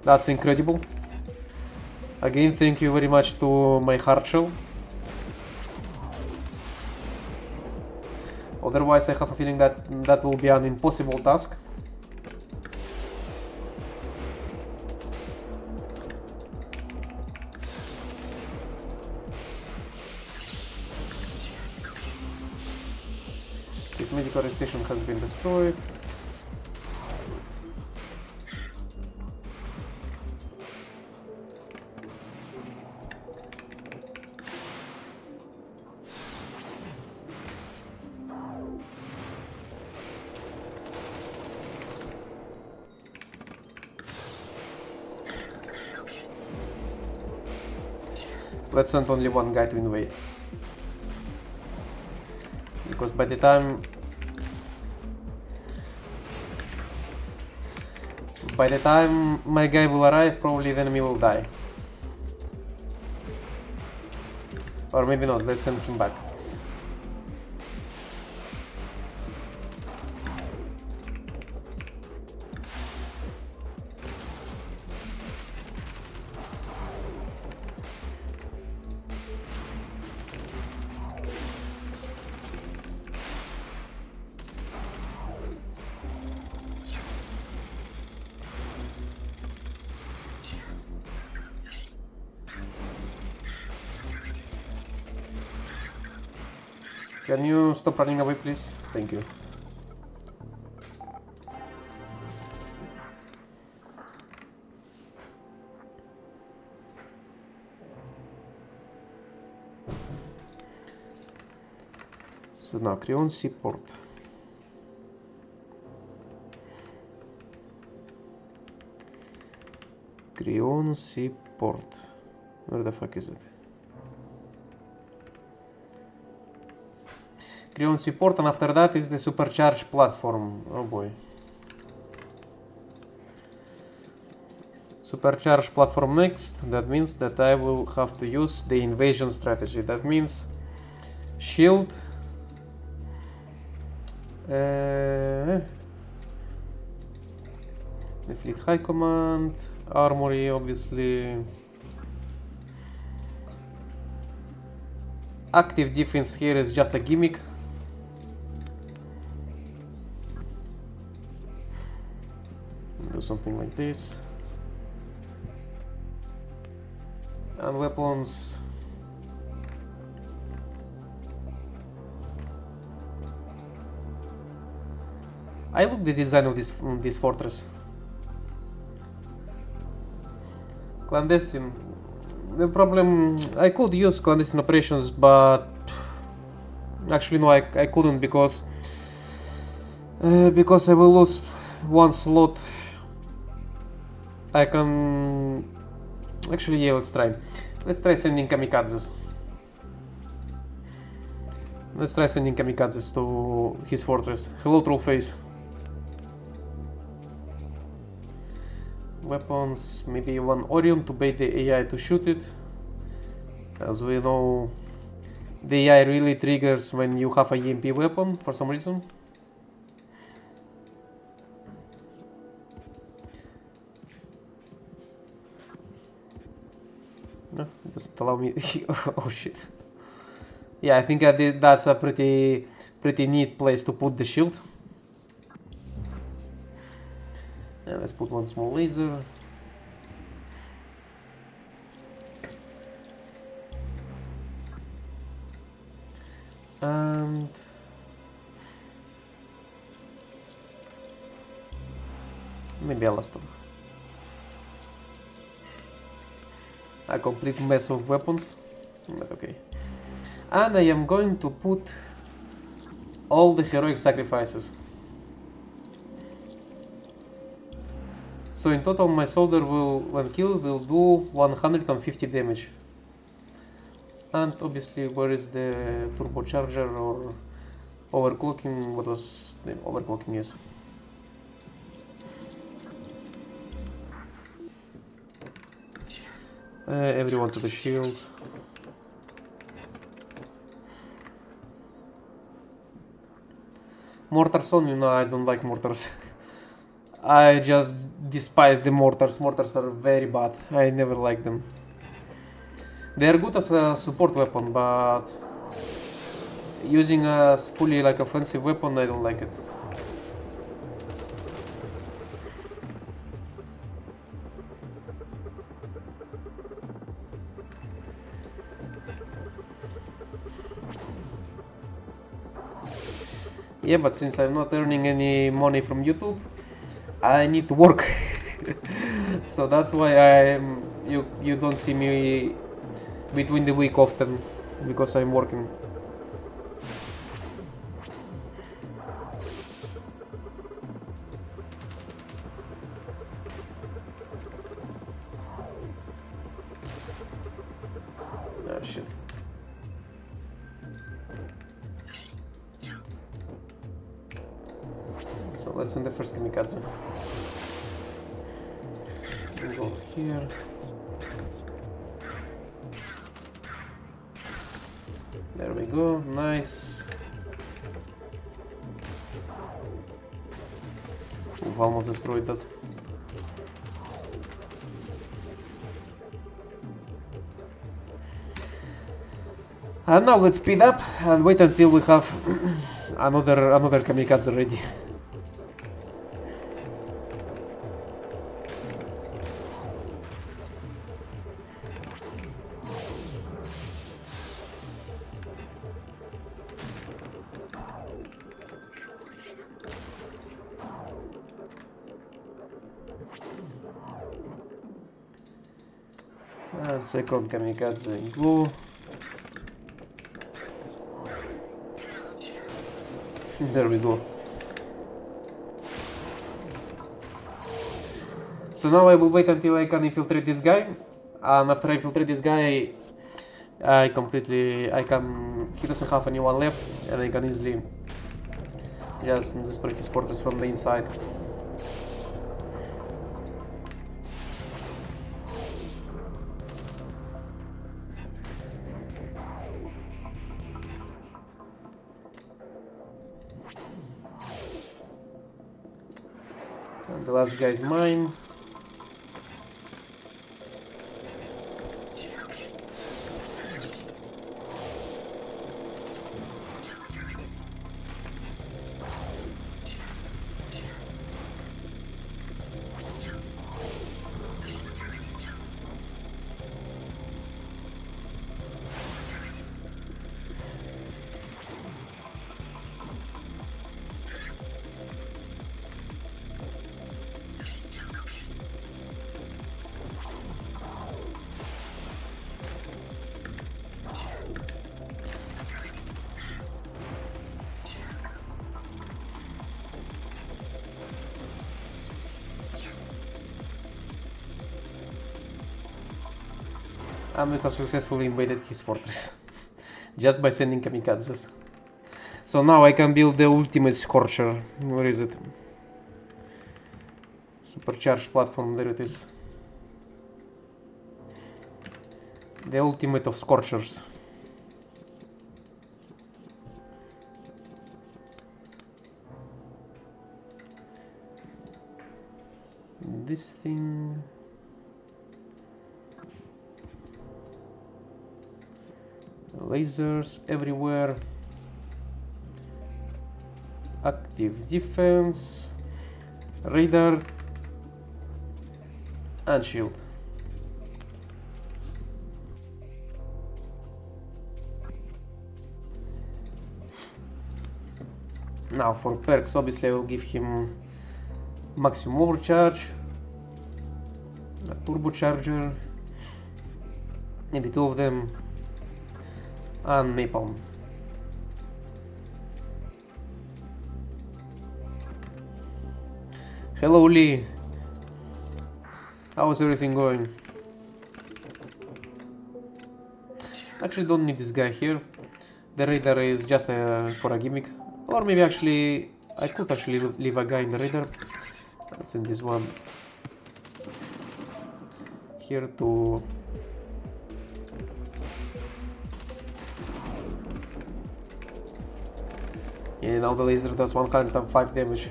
That's incredible. Again, thank you very much to my hard shell. Otherwise, I have a feeling that that will be an impossible task. This medical station has been destroyed. Let's send only one guy to invade. Because by the time my guy will arrive, probably the enemy will die. Or maybe not, let's send him back. Can you stop running away, please? Thank you. So now, Creon Seaport. Creon Seaport. Where the fuck is it? Creon Seaport, and after that is the supercharged platform. Oh boy. Supercharged platform next. That means that I will have to use the invasion strategy. That means shield. The Fleet High Command. Armory, obviously. Active defense here is just a gimmick. Do something like this. And weapons. I love the design of this fortress. Clandestine. The problem, I could use clandestine operations, but actually no, I couldn't because I will lose one slot. I can Actually, yeah, let's try. Let's try sending kamikazes. Let's try sending kamikazes to his fortress. Hello, Trollface. Weapons, maybe one Orion to bait the AI to shoot it. As we know, the AI really triggers when you have a EMP weapon for some reason. No, just allow me. Oh shit. Yeah, I think that's a pretty neat place to put the shield. Yeah, let's put one small laser. And maybe a last one. A complete mess of weapons, but okay. And I am going to put all the heroic sacrifices. So in total my soldier will, when killed, will do 150 damage. And obviously where is the turbocharger or overclocking? What was the overclocking? Yes. Everyone to the shield. Mortars only? No, I don't like mortars. I just despise the mortars. Mortars are very bad. I never like them. They are good as a support weapon, but using a fully like offensive weapon, I don't like it. Yeah, but since I'm not earning any money from YouTube, I need to work. So that's why you don't see me between the week often, because I'm working. Ah, shit. So let's send the first kamikaze. Go here. There we go, nice. We've almost destroyed that. And now let's speed up and wait until we have another kamikaze ready. And second kamikaze go. There we go. So now I will wait until I can infiltrate this guy, and after I infiltrate this guy, he doesn't have anyone left, and I can easily just destroy his fortress from the inside. And the last guy is mine. And we have successfully invaded his fortress. Just by sending kamikazes. So now I can build the ultimate Scorcher. Where is it? Supercharged platform, there it is. The ultimate of Scorchers. This thing... Lasers everywhere. Active defense. Radar. And shield. Now for perks, obviously I will give him maximum overcharge, a turbocharger, maybe two of them, and napalm. Hello Lee, how is everything going? Actually don't need this guy here, the radar is just for a gimmick, or maybe actually I could actually leave a guy in the radar. Let's send this one here to yeah, now the laser does 105 damage.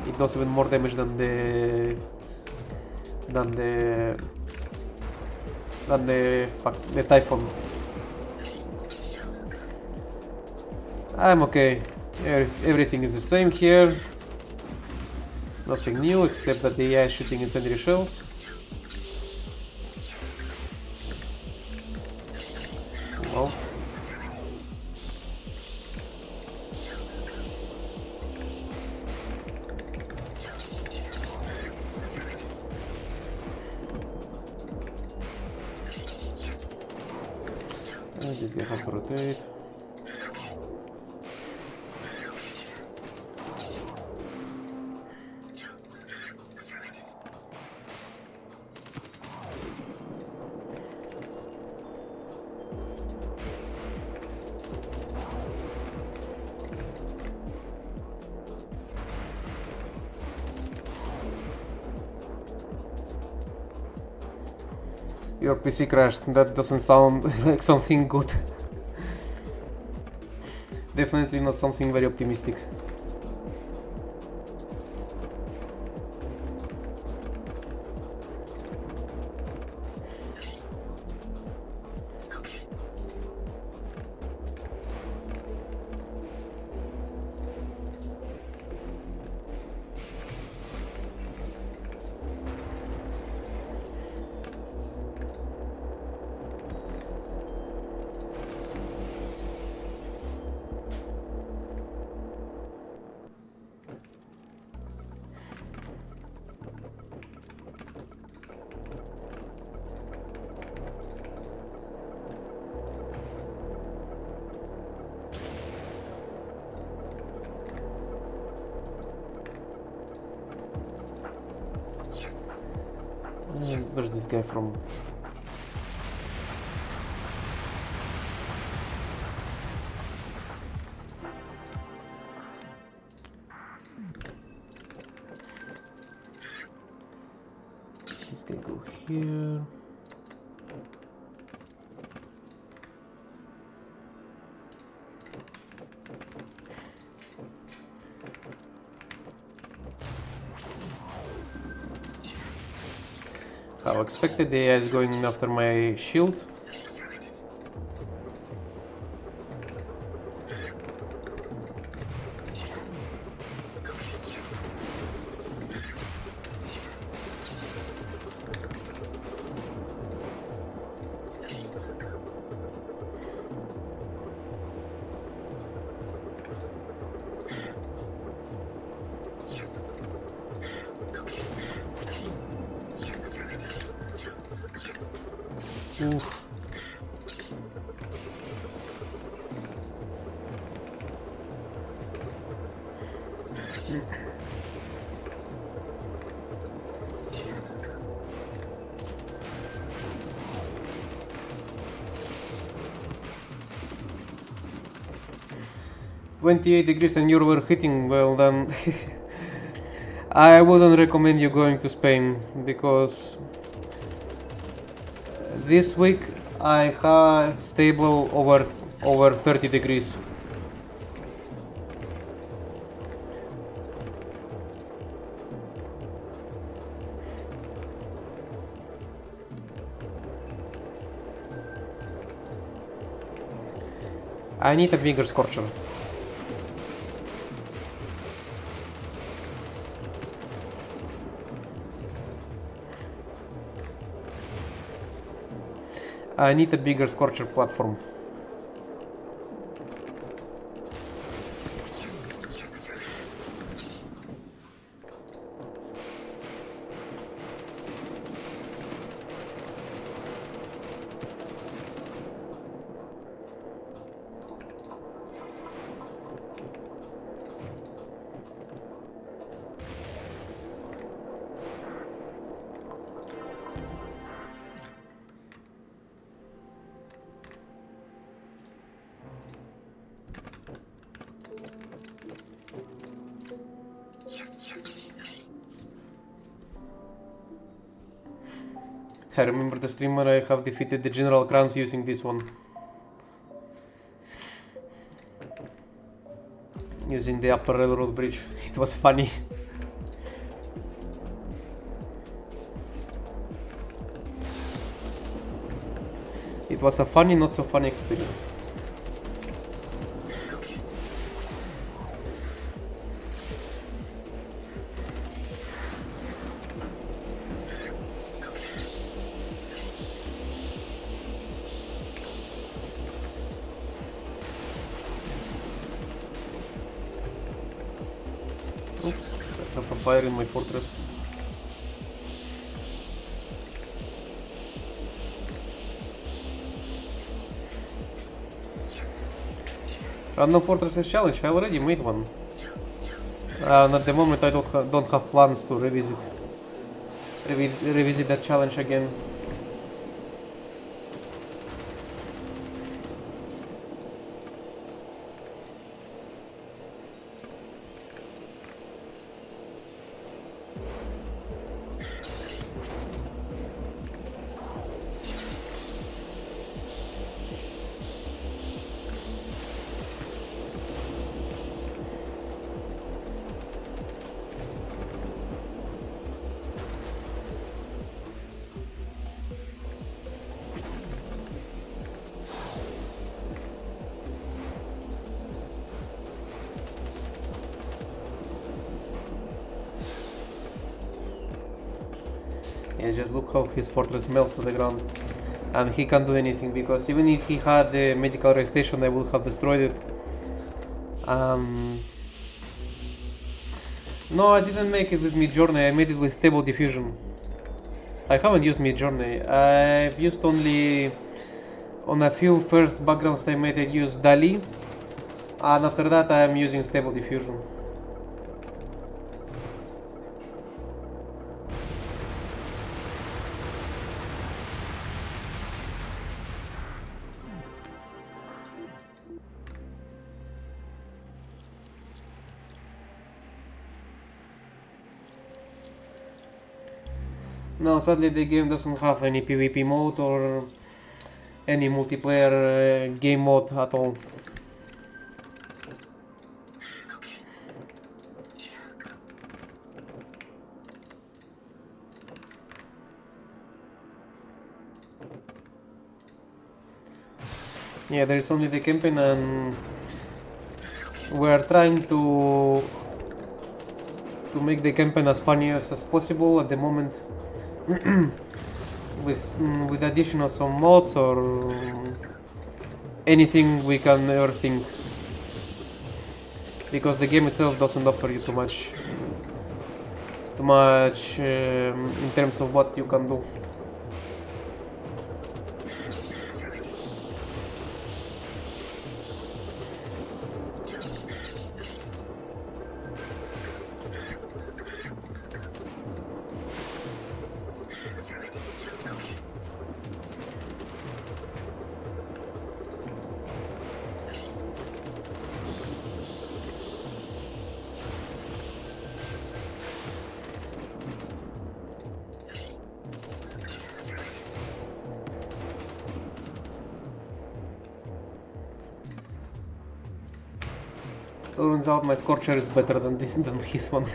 It does even more damage than the Typhon. I'm okay. Everything is the same here. Nothing new except that the AI is shooting incendiary shells. Well. This guy has to rotate. Your PC crashed. That doesn't sound like something good. Definitely not something very optimistic. Where's this guy from? This guy go here. How expected, the AI is going after my shield. Oof. 28 degrees and you're overheating, well then I wouldn't recommend you going to Spain, because this week I had stable over 30 degrees. I need a bigger scorcher. I need a bigger scorcher platform. I remember the streamer I have defeated the General Kranz using this one. Using the upper railroad bridge. It was funny. It was a funny, not so funny experience. Oops, I have a fire in my fortress. Random Fortresses challenge, I already made one. And at the moment I don't have plans to revisit that challenge again. Yeah, just look how his fortress melts to the ground. And he can't do anything, because even if he had the medical rail station, I would have destroyed it. No, I didn't make it with Midjourney, I made it with Stable Diffusion. I haven't used Midjourney. I've used only on a few first backgrounds I made, I used DALI, and after that I am using Stable Diffusion. No, sadly the game doesn't have any PvP mode or any multiplayer game mode at all. Yeah, there is only the campaign, and we are trying to make the campaign as funny as possible at the moment. with addition of some mods or anything we can ever think, because the game itself doesn't offer you too much in terms of what you can do. Turns out my Scorcher is better than his one.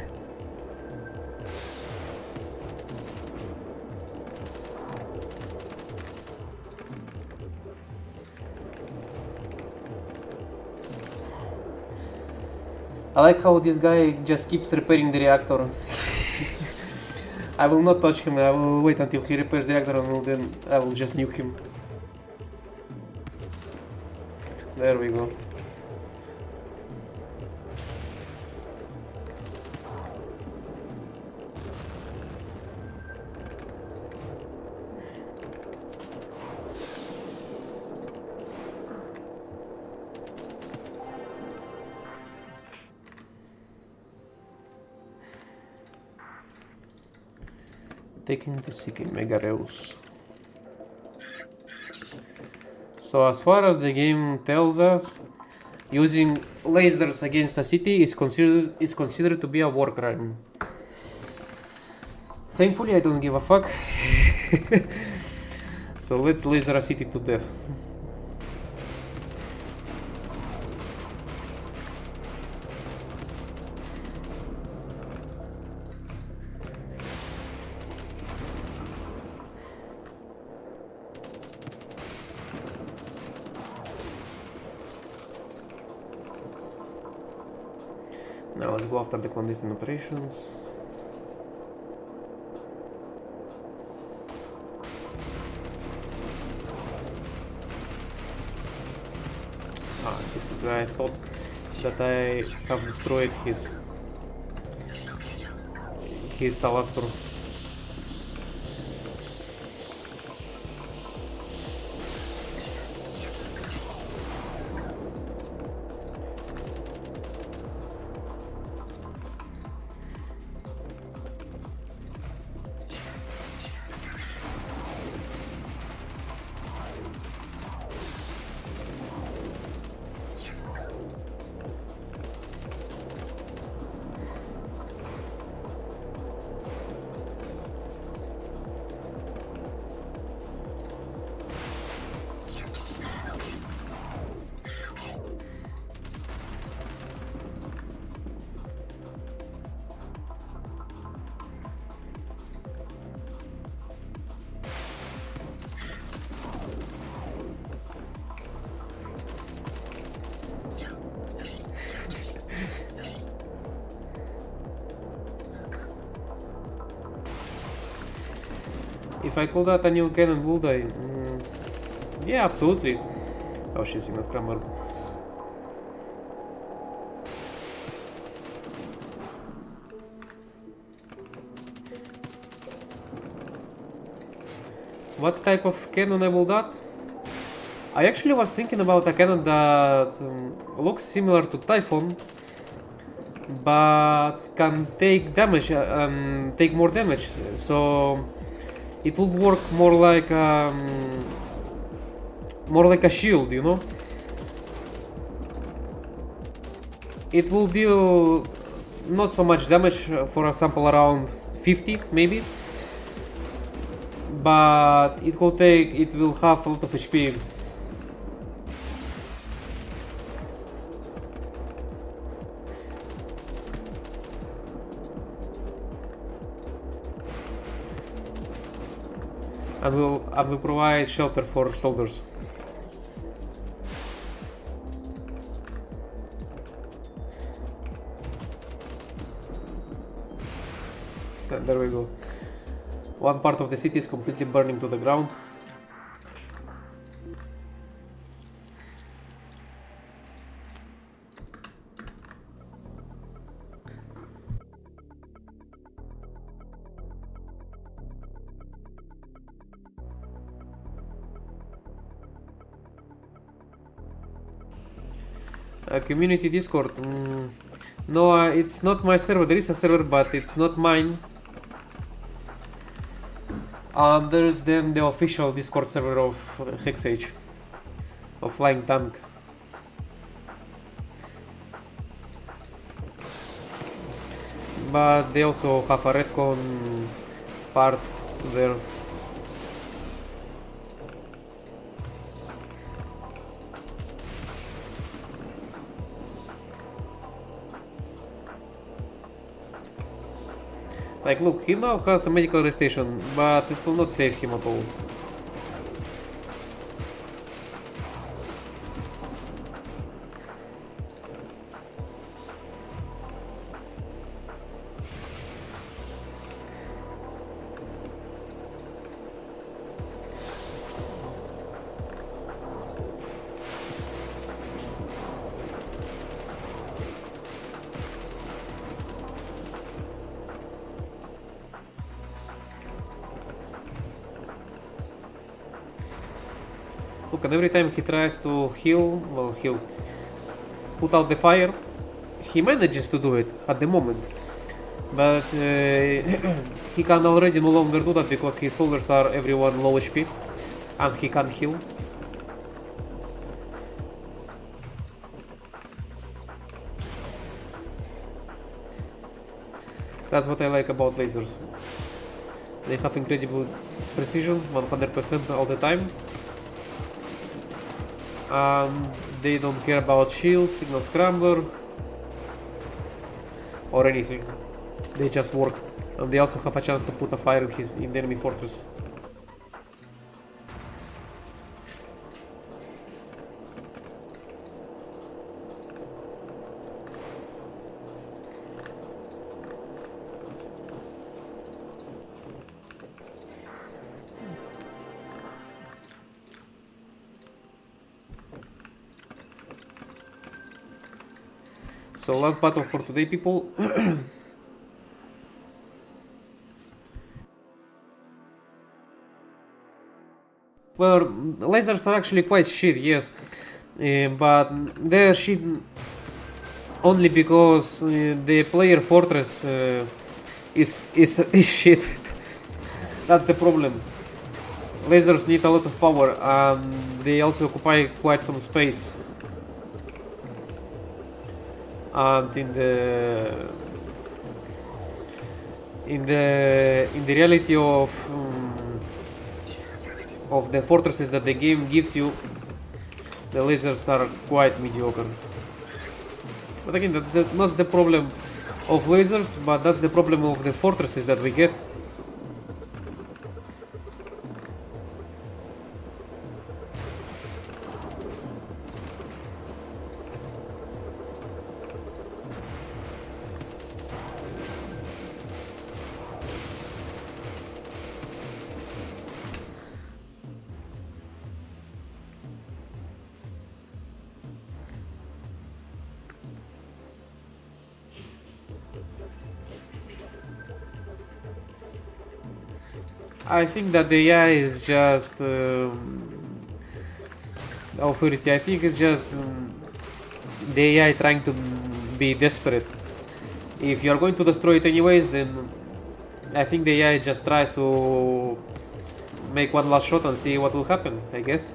I like how this guy just keeps repairing the reactor. I will not touch him, I will wait until he repairs the reactor and then I will just nuke him. There we go. Taking the city, Megareus. So as far as the game tells us, using lasers against a city is considered to be a war crime. Thankfully I don't give a fuck. So let's laser a city to death. Now let's go after the clandestine operations. It's just the guy. I thought that I have destroyed his Alastor. If I call that a new cannon, would I? Yeah, absolutely. Oh, she's in a scramble. What type of cannon I will that? I actually was thinking about a cannon that looks similar to Typhon, but can take damage and take more damage. So it would work more like a shield, you know. It will deal not so much damage for a sample around 50 maybe, but it will have a lot of HP. And will provide shelter for soldiers. And there we go. One part of the city is completely burning to the ground. Community Discord. No, it's not my server. There is a server, but it's not mine. And there's then the official Discord server of Hexage, of Flying Tank. But they also have a Redcon part there. Like, look, he now has a medical restation, but it will not save him at all. Look, and every time he tries to heal, put out the fire, he manages to do it at the moment. But he can already no longer do that because his soldiers are everyone low HP and he can't heal. That's what I like about lasers. They have incredible precision, 100% all the time. They don't care about shield, signal scrambler, or anything. They just work, and they also have a chance to put a fire in the enemy fortress. So last battle for today, people. Well, lasers are actually quite shit, yes, but they're shit only because the player fortress is shit. That's the problem. Lasers need a lot of power, and they also occupy quite some space. And in the reality of the fortresses that the game gives you, the lasers are quite mediocre. But again, that's not the problem of lasers, but that's the problem of the fortresses that we get. I think that the AI is just authority. I think it's just the AI trying to be desperate. If you are going to destroy it anyways, then I think the AI just tries to make one last shot and see what will happen, I guess.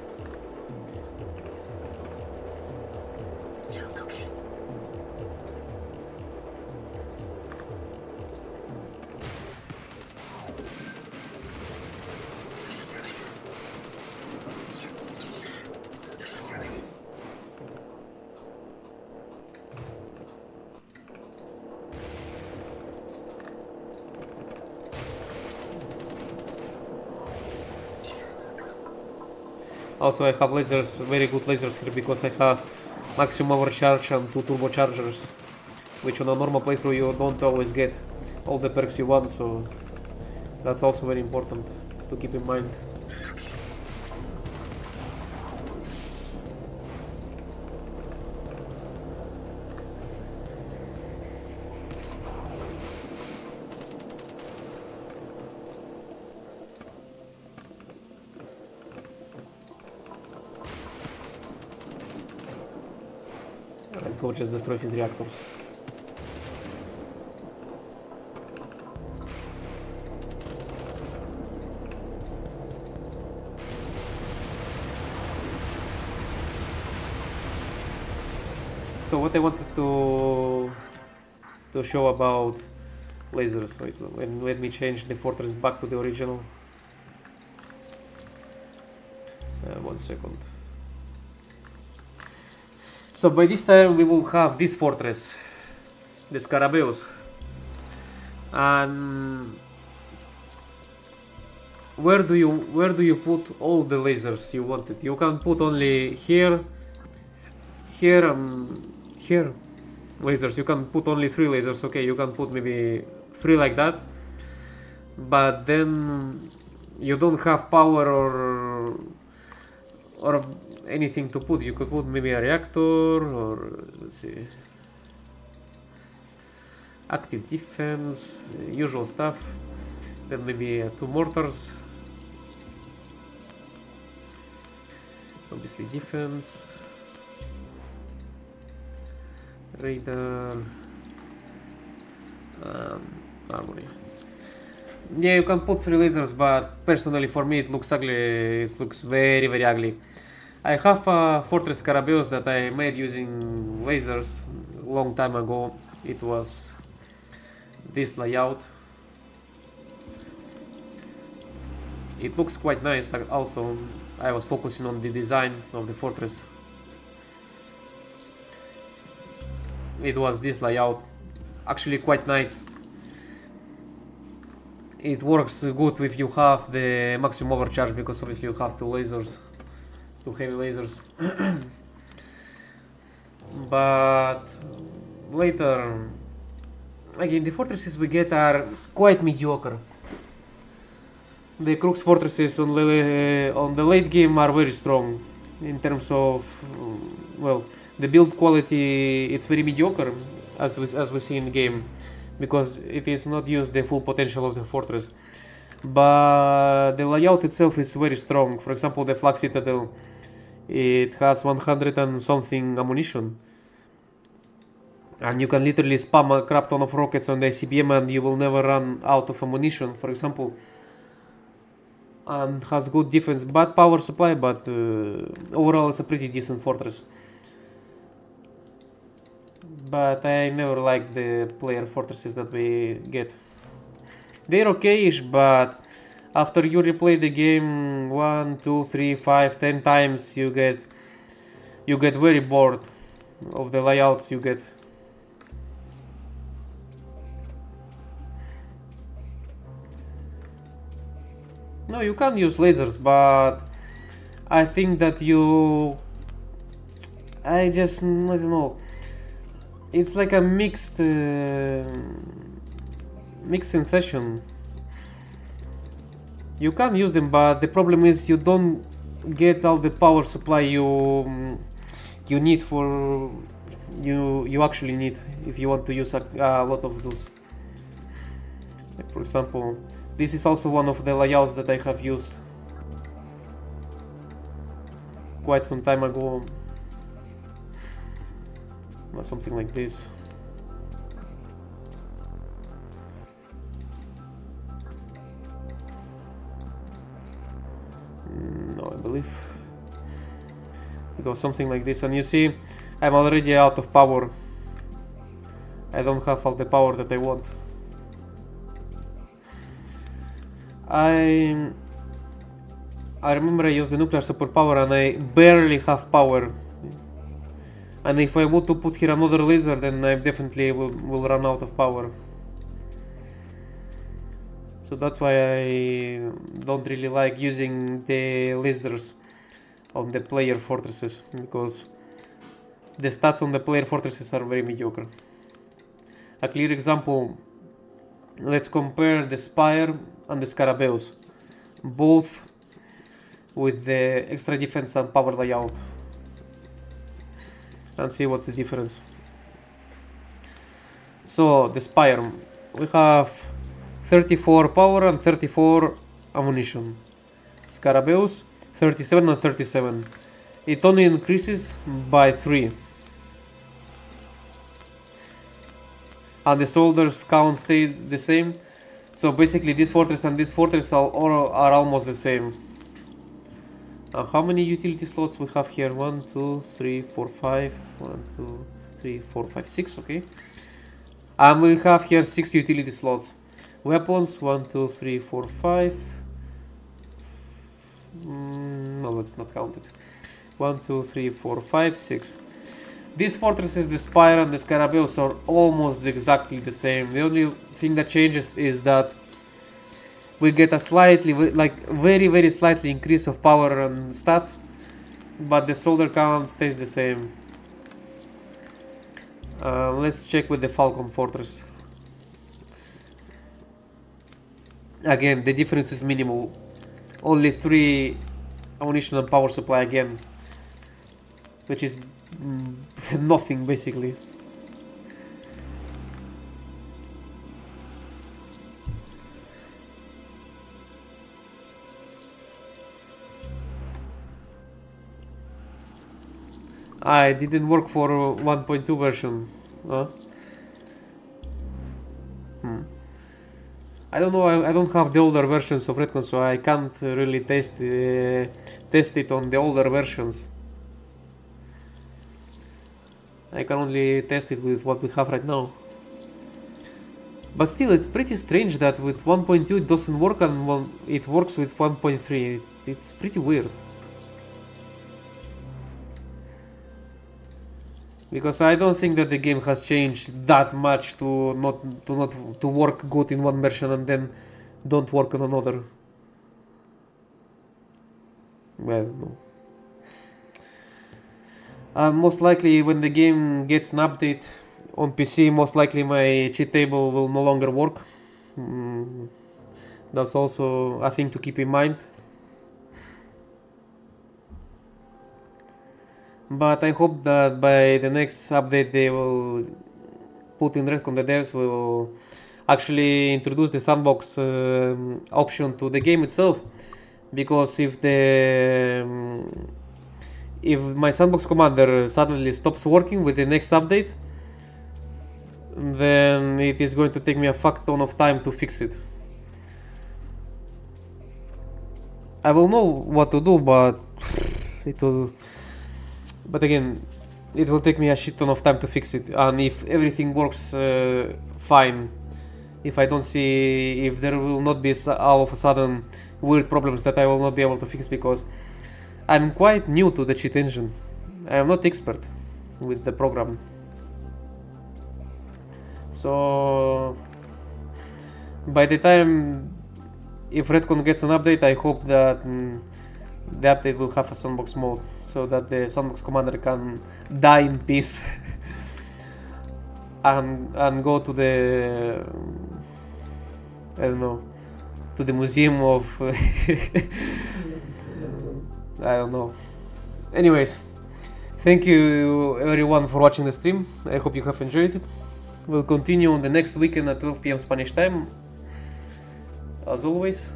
Also, I have lasers, very good lasers here, because I have maximum overcharge and 2 turbochargers, which on a normal playthrough you don't always get all the perks you want, so that's also very important to keep in mind. Let's go just destroy his reactors. So what I wanted to show about lasers, wait, let me change the fortress back to the original. 1 second. So by this time we will have this fortress, the Scarabaeus, And where do you put all the lasers you wanted? You can put only here, here, and here lasers. You can put only 3 lasers. Okay, you can put maybe 3 like that, but then you don't have power or anything to put. You could put maybe a reactor, or let's see, active defense, usual stuff. Then maybe 2 mortars. Obviously defense, radar, armory. Yeah, you can put 3 lasers, but personally for me it looks ugly. It looks very, very ugly. I have a Fortress Scarabeus that I made using lasers a long time ago. It was this layout. It looks quite nice. Also, I was focusing on the design of the fortress. It was this layout, actually quite nice. It works good if you have the maximum overcharge, because obviously you have 2 lasers, 2 heavy lasers. But later, again, the fortresses we get are quite mediocre. The Crux fortresses on the late game are very strong in terms of, well, the build quality. It's very mediocre as we see in game, because it is not used the full potential of the fortress. But the layout itself is very strong. For example, the Flag Citadel, it has 100 and something ammunition, and you can literally spam a crap ton of rockets on the ICBM and you will never run out of ammunition, for example. And has good defense, bad power supply, but overall it's a pretty decent fortress. But I never liked the player fortresses that we get. They're okay-ish, but after you replay the game 1, 2, 3, 5, 10 times, you get very bored of the layouts you get. No, you can use lasers, but I think that I don't know. It's like a mixed sensation. You can use them, but the problem is you don't get all the power supply you need for you actually need if you want to use a lot of those. Like for example, this is also one of the layouts that I have used quite some time ago. Something like this. No, I believe it was something like this, and you see I'm already out of power. I don't have all the power that I want. I remember I used the nuclear superpower and I barely have power. And if I want to put here another laser, then I definitely will run out of power. So that's why I don't really like using the lasers on the player fortresses, because the stats on the player fortresses are very mediocre. A clear example, let's compare the Spire and the Scarabeus, both with the extra defense and power layout, and see what's the difference. So the Spire, we have 34 power and 34 ammunition. Scarabeus 37 and 37. It only increases by 3. And the soldiers count stays the same. So basically this fortress and this fortress are almost the same. How many utility slots we have here? 1, 2, 3, 4, 5. 1, 2, 3, 4, 5, 6. Okay. And we have here 6 utility slots. Weapons 1, 2, 3, 4, 5. No, let's not count it. 1, 2, 3, 4, 5, 6. These fortresses, the Spire and the Scarabaeus, are almost exactly the same. The only thing that changes is that we get a slightly, like very slightly increase of power and stats, but the soldier count stays the same. Let's check with the Falcon Fortress. Again, the difference is minimal. Only 3 ammunition and power supply again, which is nothing basically. I didn't work for 1.2 version. I don't know. I don't have the older versions of Redcon, so I can't really test it on the older versions. I can only test it with what we have right now. But still, it's pretty strange that with 1.2 it doesn't work and it works with 1.3. It's pretty weird. Because I don't think that the game has changed that much to not work good in one version and then don't work on another. Well, no. Most likely when the game gets an update on PC, most likely my cheat table will no longer work. That's also a thing to keep in mind. But I hope that by the next update they will put in Redcon, the devs will actually introduce the sandbox option to the game itself. Because if my sandbox commander suddenly stops working with the next update, then it is going to take me a fuck ton of time to fix it. I will know what to do, but again, it will take me a shit ton of time to fix it. And if everything works fine, if I don't see, if there will not be all of a sudden weird problems that I will not be able to fix, because I'm quite new to the cheat engine. I am not expert with the program. So by the time, if Redcon gets an update, I hope that the update will have a sandbox mode, so that the sandbox commander can die in peace and go to the, I don't know, to the museum of I don't know. Anyways, thank you everyone for watching the stream. I hope you have enjoyed it. We'll continue on the next weekend at 12 PM Spanish time, as always.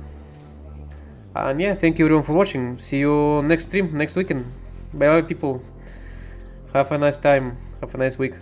And yeah, thank you everyone for watching. See you next stream, next weekend. Bye bye people. Have a nice time. Have a nice week.